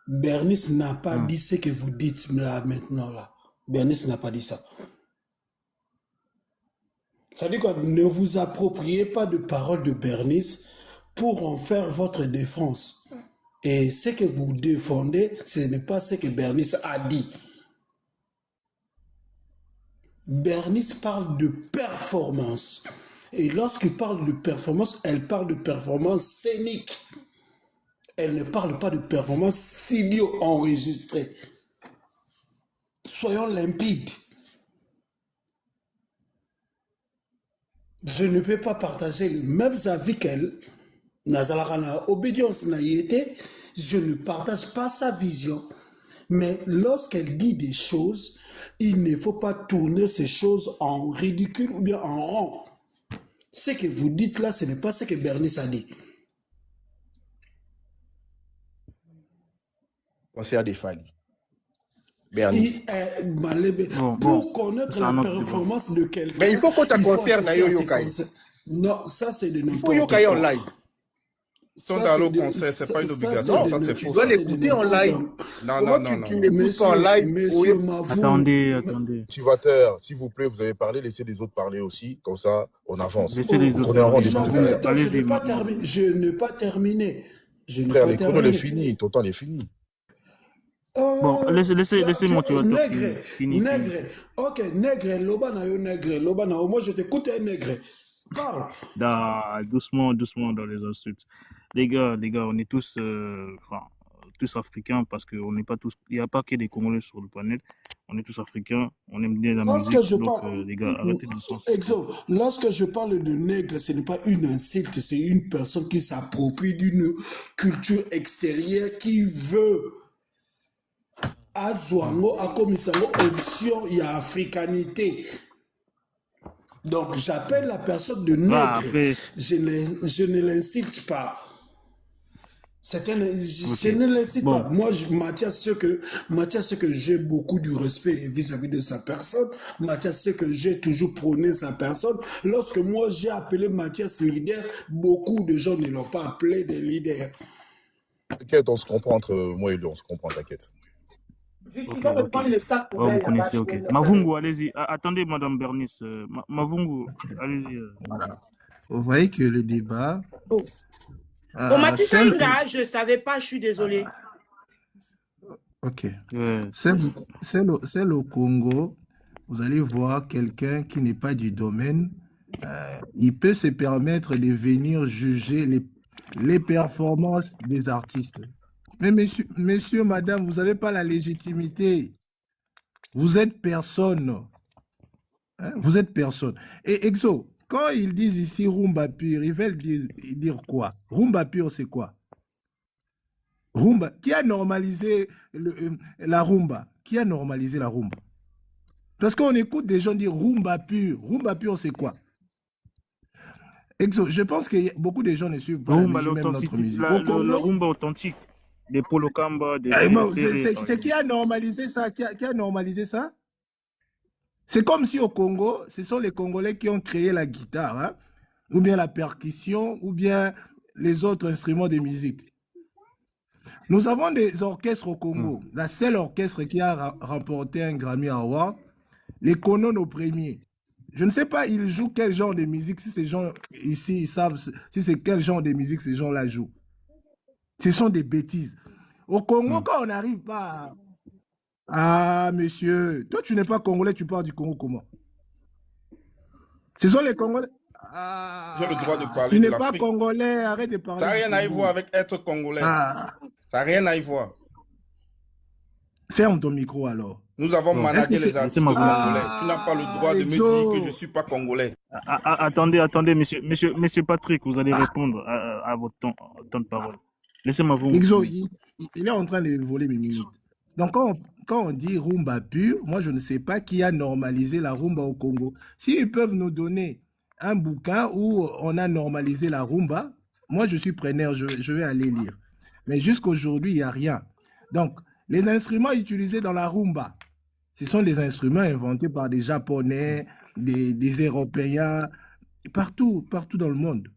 Bernice n'a pas dit ce que vous dites là maintenant là. Bernice n'a pas dit ça. Ça dit quoi? Ne vous appropriez pas de paroles de Bernice pour en faire votre défense. Et ce que vous défendez, ce n'est pas ce que Bernice a dit. Bernice parle de performance. Et lorsqu'il parle de performance, elle parle de performance scénique. Elle ne parle pas de performance studio enregistrée. Soyons limpides. Je ne peux pas partager les mêmes avis qu'elle. Obédience n'a été. Je ne partage pas sa vision. Mais lorsqu'elle dit des choses, il ne faut pas tourner ces choses en ridicule ou bien en rond. Ce que vous dites là, ce n'est pas ce que Bernice a dit. Pensez à des Fali. Bernice. Pour connaître la performance de quelqu'un. Mais il faut qu'on te concerne à Yokai. Non, ça c'est de n'importe quoi. Il faut Yokai en live. Sont dans le concert, c'est pas une obligation. Non, tu dois l'écouter en live. Non. Tu n'écoutes pas en live. Monsieur Mavou. Attendez. Motivateur, s'il vous plaît, vous avez parlé, laissez les autres parler aussi. Comme ça, on avance. Laissez les autres parler. Je n'ai pas terminé. Frère, les chronos, les finis. Ton temps, il est fini. Bon, laissez motivateur. Nègre. Ok, nègre, loba na yo nègre. Loba na yo. Moi, je t'écoute un nègre. Parle. Doucement dans les insultes. Les gars, on est tous africains parce qu'on n'est pas tous. Il n'y a pas que des Congolais sur la planète. On est tous africains. On aime bien la musique. Donc, les gars, arrêtez de sens. Lorsque je parle de nègre, ce n'est pas une insulte, c'est une personne qui s'approprie d'une culture extérieure qui veut Azouango, Akomisango, option, il y a africanité. Donc, j'appelle la personne de nègre. Je ne l'insulte pas. Je ne l'insulte pas. Moi, Mathias, ce que j'ai beaucoup du respect vis-à-vis de sa personne. Mathias, ce que j'ai toujours prôné sa personne. Lorsque moi, j'ai appelé Mathias leader, beaucoup de gens ne l'ont pas appelé des leaders. T'inquiète, on se comprend entre moi et lui, on se comprend, t'inquiète. Il va me prendre le sac pour vous connaissez, ok. Mavungu, allez-y. Attendez, Madame Bernice. Mavungu, allez-y. Vous voyez que le débat... Matissa, je ne savais pas, je suis désolé. Ok. C'est au Congo, vous allez voir quelqu'un qui n'est pas du domaine, il peut se permettre de venir juger les performances des artistes. Mais monsieur, madame, vous n'avez pas la légitimité. Vous êtes personne. Hein? Vous êtes personne. Et Exo, quand ils disent ici rumba pure, ils veulent dire quoi? Rumba pure, c'est quoi? Rumba. Qui a normalisé la rumba? Qui a normalisé la rumba? Parce qu'on écoute des gens dire rumba pure. Rumba pure, c'est quoi? Exo, je pense que beaucoup de gens ne suivent pas même notre musique. Le rumba authentique. Des Polo Kamba, c'est qui a normalisé ça? Qui a normalisé ça? C'est comme si au Congo, ce sont les Congolais qui ont créé la guitare, hein? Ou bien la percussion, ou bien les autres instruments de musique. Nous avons des orchestres au Congo. La seule orchestre qui a remporté un Grammy Award, les Konono premiers. Je ne sais pas, ils jouent quel genre de musique, si ces gens ici, ils savent si c'est quel genre de musique ces gens-là jouent. Ce sont des bêtises. Au Congo, quand on n'arrive pas à... Ah, monsieur, toi, tu n'es pas Congolais, tu parles du Congo comment? Ce sont les Congolais. J'ai le droit de parler. Tu n'es pas Congolais, arrête de parler. Ça n'a rien à y voir avec être Congolais. Ça n'a rien à y voir. Ferme ton micro alors. Nous avons managé les artistes congolais. Tu n'as pas le droit de me dire que je ne suis pas congolais. Attendez, monsieur Patrick, vous allez répondre à votre temps de parole. Laissez-moi vous... Exo, il est en train de voler mes minutes. Donc, quand on dit rumba pure, moi, je ne sais pas qui a normalisé la rumba au Congo. S'ils peuvent nous donner un bouquin où on a normalisé la rumba, moi, je suis preneur, je vais aller lire. Mais jusqu'aujourd'hui, il n'y a rien. Donc, les instruments utilisés dans la rumba, ce sont des instruments inventés par des Japonais, des Européens, partout dans le monde.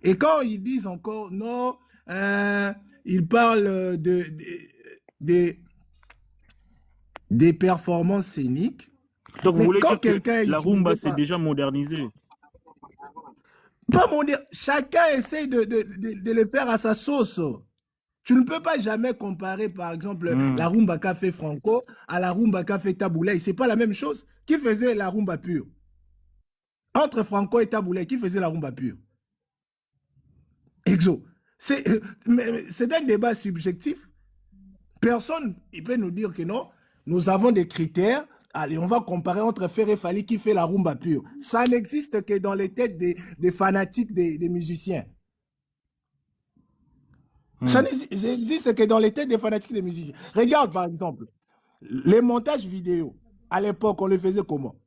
Et quand ils disent encore, non, ils parlent des performances scéniques. Donc, vous voulez dire que la rumba s'est déjà modernisée? Pas modernisée. Chacun essaie de le faire à sa sauce. Tu ne peux pas jamais comparer, par exemple, la rumba qu'a fait Franco à la rumba qu'a fait Taboulay. Ce n'est pas la même chose. Qui faisait la rumba pure? Entre Franco et Taboulay, qui faisait la rumba pure? Exo. C'est un débat subjectif. Personne ne peut nous dire que non. Nous avons des critères. Allez, on va comparer entre Ferré Fali qui fait la rumba pure. Ça n'existe que dans les têtes des fanatiques des musiciens. Ça n'existe que dans les têtes des fanatiques des musiciens. Regarde par exemple, les montages vidéo, à l'époque, on les faisait comment?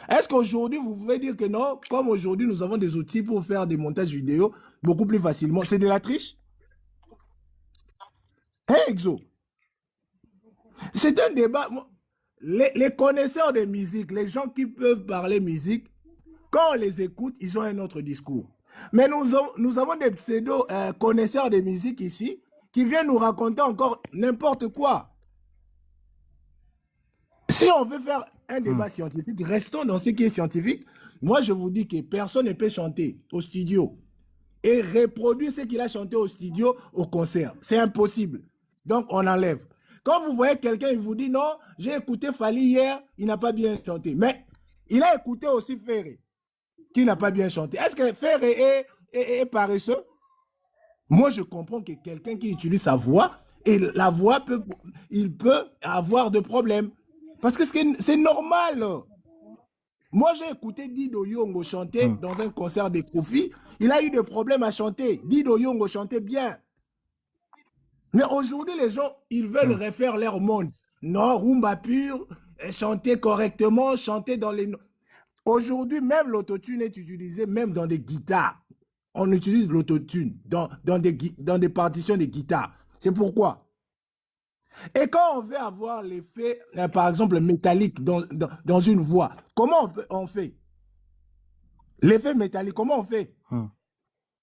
Est-ce qu'aujourd'hui, vous pouvez dire que non, comme aujourd'hui, nous avons des outils pour faire des montages vidéo beaucoup plus facilement? C'est de la triche? Hein, Exo? C'est un débat. Les connaisseurs de musique, les gens qui peuvent parler musique, quand on les écoute, ils ont un autre discours. Mais nous avons des pseudo-connaisseurs de musique ici qui viennent nous raconter encore n'importe quoi. Si on veut faire un débat scientifique, restons dans ce qui est scientifique. Moi, je vous dis que personne ne peut chanter au studio et reproduire ce qu'il a chanté au studio au concert. C'est impossible. Donc, on enlève. Quand vous voyez quelqu'un, il vous dit non, j'ai écouté Fali hier, il n'a pas bien chanté. Mais il a écouté aussi Ferré, qui n'a pas bien chanté. Est-ce que Ferré est paresseux? Moi, je comprends que quelqu'un qui utilise sa voix, et la voix, il peut avoir des problèmes. Parce que c'est normal. Moi, j'ai écouté Dido Yongo chanter dans un concert de Kofi. Il a eu des problèmes à chanter. Dido Yongo chantait bien. Mais aujourd'hui, les gens, ils veulent refaire leur monde. Non, rumba pure, chanter correctement, chanter dans les... Aujourd'hui, même l'autotune est utilisé même dans des guitares. On utilise l'autotune dans des partitions de guitares. C'est pourquoi. Et quand on veut avoir l'effet, par exemple, métallique dans une voix, comment on fait? L'effet métallique, comment on fait?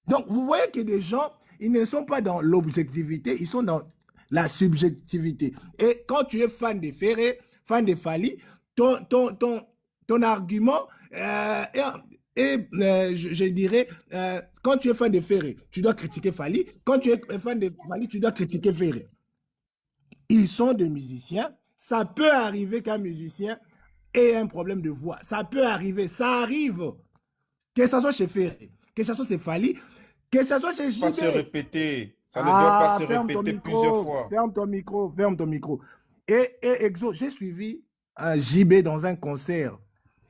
Donc, vous voyez que des gens, ils ne sont pas dans l'objectivité, ils sont dans la subjectivité. Et quand tu es fan de Ferré, fan de Fali, ton argument je dirais, quand tu es fan de Ferré, tu dois critiquer Fali. Quand tu es fan de Fali, tu dois critiquer Ferré. Ils sont des musiciens. Ça peut arriver qu'un musicien ait un problème de voix. Ça peut arriver. Ça arrive. Que ce soit chez Ferré, que ce soit chez Fali, que ce soit chez JB. Ça ne doit pas se répéter. Ça ne doit pas se répéter plusieurs fois. Ferme ton micro. Et Exo, j'ai suivi un JB dans un concert.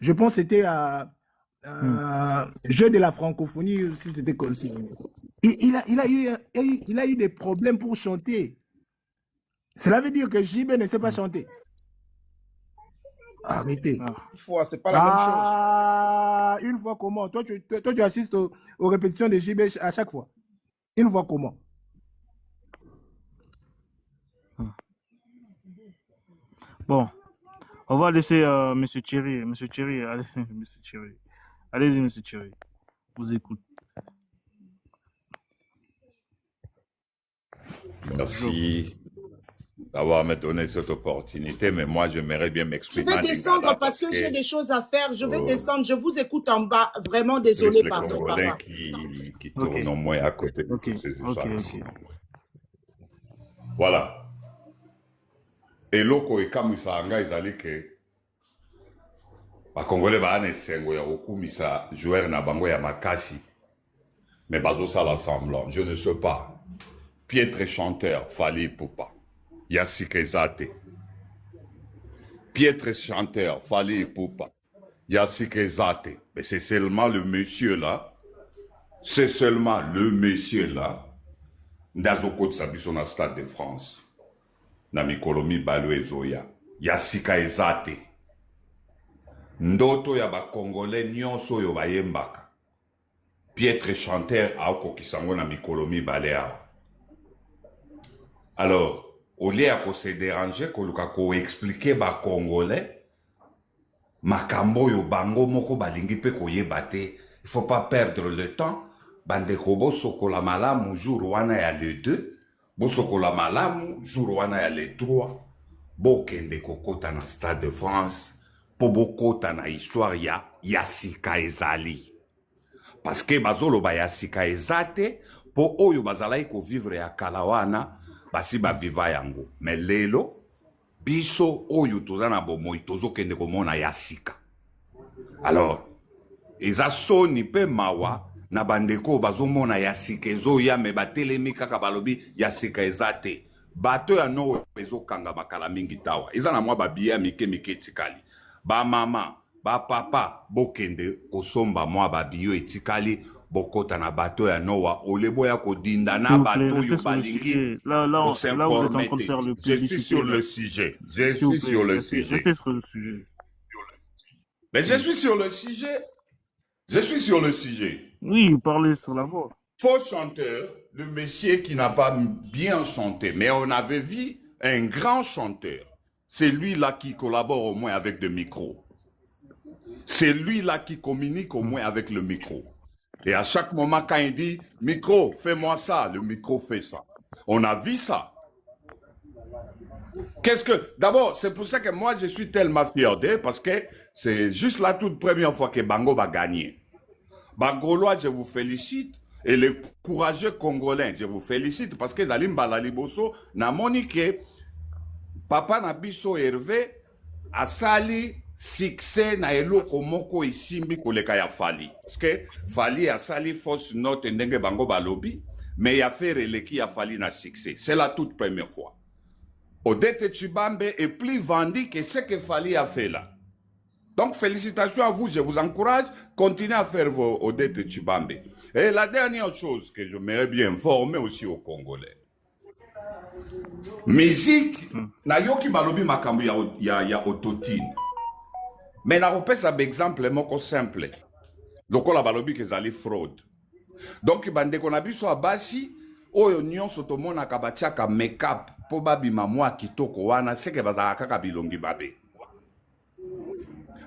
Je pense que c'était Jeu de la francophonie, si c'était comme ça. Il a eu des problèmes pour chanter. Cela veut dire que JB ne sait pas chanter. Arrêtez. Une fois, c'est pas la même chose. Une fois comment? Toi, tu assistes aux répétitions de JB à chaque fois. Une fois comment? Bon, on va laisser M. Thierry. M. Thierry, allez, M. Thierry. Allez-y, M. Thierry. Je vous écoute. Merci d'avoir me donné cette opportunité, mais moi, j'aimerais bien m'exprimer. Je vais descendre parce que j'ai des choses à faire. Je vais descendre. Je vous écoute en bas. Vraiment désolé, pardon. Papa. Qui tourne au moins à côté de ces histoires. Voilà. Et loko et kamusanga ezali ke ba Congolais ba na esengo ya kokumisa joueur na bango ya makasi. Mais bazo sala semblant, je ne sais pas. Piètre chanteur, Fali Ipupa. Yasikezate. piètre chanteur, Fali Ipupa, Yassika Zate. Mais c'est seulement le monsieur là. C'est seulement le monsieur là. Ndazoko Tsabiso na Stade de France. Na mikolomi Balwe Zoya. Yassika Zate. Ndoto ya ba Congolais nyonso yo bayembaka. Piètre chanteur aoko kisango na mikolomi Baléa. Alors, au lieu de se déranger, ko expliquer ba Congolais, makambo yo bango moko balingi pe koyebate, il faut pas perdre le temps. Bande kobo sokola malamu jour wana ya le 2, bo sokola malamu jour wana ya le 3, bo kende kokota na Stade de France, po bokota na histoire ya Yassika Ezali. Parce que bazolo ba Yassika Ezate, po oyo bazalai ko vivre ya kalawana, basi ba viva yango. Mais lelo, biso oyo tozana bomoi tozo kende komona Yassika. Alors, eza soni pe mawa na bandeko bazomona Yassika ezoya me batelemi kaka balobi Yassika Ezate. Bato ya no ezo kanga bakala mingi tawa. Eza na mwa babiya mike etikali. Ba mama, ba papa bokende kosomba mwa babiyo etikali. Bokota na bateau ya Noah, olebo ya kodinda na bateau yo balingi. Là, vous êtes en train de faire le Je suis sur le sujet. Je suis sur le sujet. Mais je suis sur le sujet. Je suis sur le sujet. Oui, parlez sur la voix. Faux chanteur, le monsieur qui n'a pas bien chanté, mais on avait vu un grand chanteur. C'est lui-là qui collabore au moins avec le micro. C'est lui-là qui communique au moins avec le micro. Et à chaque moment, quand il dit « Micro, fais-moi ça », le micro fait ça. On a vu ça. Qu'est-ce que... D'abord, c'est pour ça que moi, je suis tellement fier d'eux, parce que c'est juste la toute première fois que Bango va gagner. Bangolois, je vous félicite. Et les courageux Congolais, je vous félicite, parce que Zalim Balaliboso n'a moniqué Papa Nabiso Hervé a sali succès na eloko moko isimbi koleka ya Fali. Parce que Fali a sali fausse note ndenge bango balobi, mais ya fait releki ya Fali na succès. C'est la toute première fois. Odette Chibambe est plus vendu que ce que Fali a fait là. Donc félicitations à vous, je vous encourage, continuez à faire vos Odette Chibambe. Et la dernière chose que je m'aimerais bien informer aussi aux Congolais. Musique, na yoki balobi makambo ya autotune. Mais na repesa exemple moko simple. Donc la balobi ke zali fraude. Donc bandeko na biso abasi oyo nyonso tomona ka batiaka make-up po babima mwa kitoko wana seke bazala kaka bilongi babe.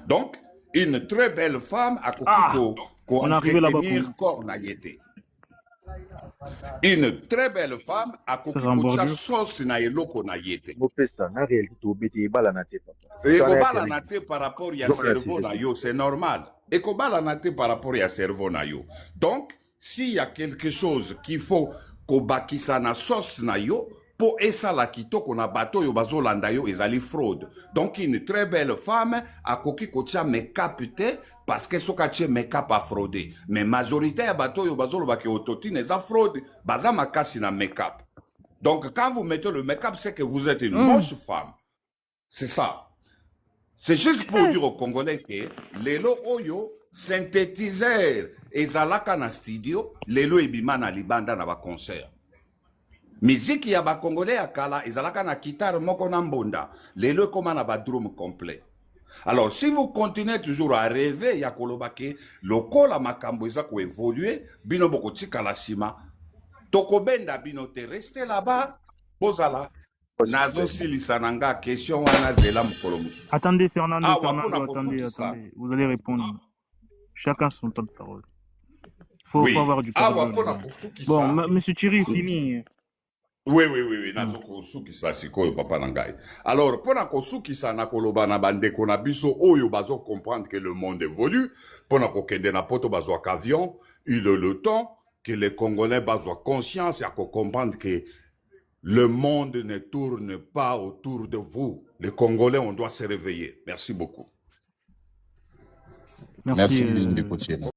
Donc une très belle femme a entretenir corps na yete. Une très belle femme a kokicha sauce na eloko na yete. Et kobalanate par rapport à cerveau na yo, c'est normal. Et kobalanate par rapport à cerveau na yo. Donc, s'il y a quelque chose qu'il faut kobakisa na sauce na yo, po esa la kito kona bato yo bazolanda yo ezali fraude. Donc, une très belle femme a koki kocha make-up te parce que soka che make-up a fraudé. Mais majorité ya bato yo bazoloba ke autotune eza fraude, baza makasi na make-up. Donc, quand vous mettez le make-up, c'est que vous êtes une moche femme. C'est ça. C'est juste pour dire aux Congolais que lelo oyo synthétiseur ezalaka na studio, lelo ebima na libanda na ba concert. Musique ya ba Congolais akala ezalaka na guitare moko na mbonda, lelo koma na ba drum complet. Alors si vous continuez toujours à rêver ya koloba ke lokola makambo eza ko évoluer, bino boko tika la sima, tokobenda bino te rester là-bas, bozala. Attendez, Fernando, attendez. Vous allez répondre. Chacun son temps de parole. Il faut pas avoir du parole. Bon, monsieur Thierry, fini. Oui. Nazoko sukisa sikoyo papa nangai. Alors, pona ko sukisa na koloba na bande kona biso oyo bazo comprendre que le monde évolue, pona ko kende na poto bazo avion, il est le temps que les Congolais bazo conscience ya ko comprendre que le monde ne tourne pas autour de vous. Les Congolais, on doit se réveiller. Merci beaucoup. Merci.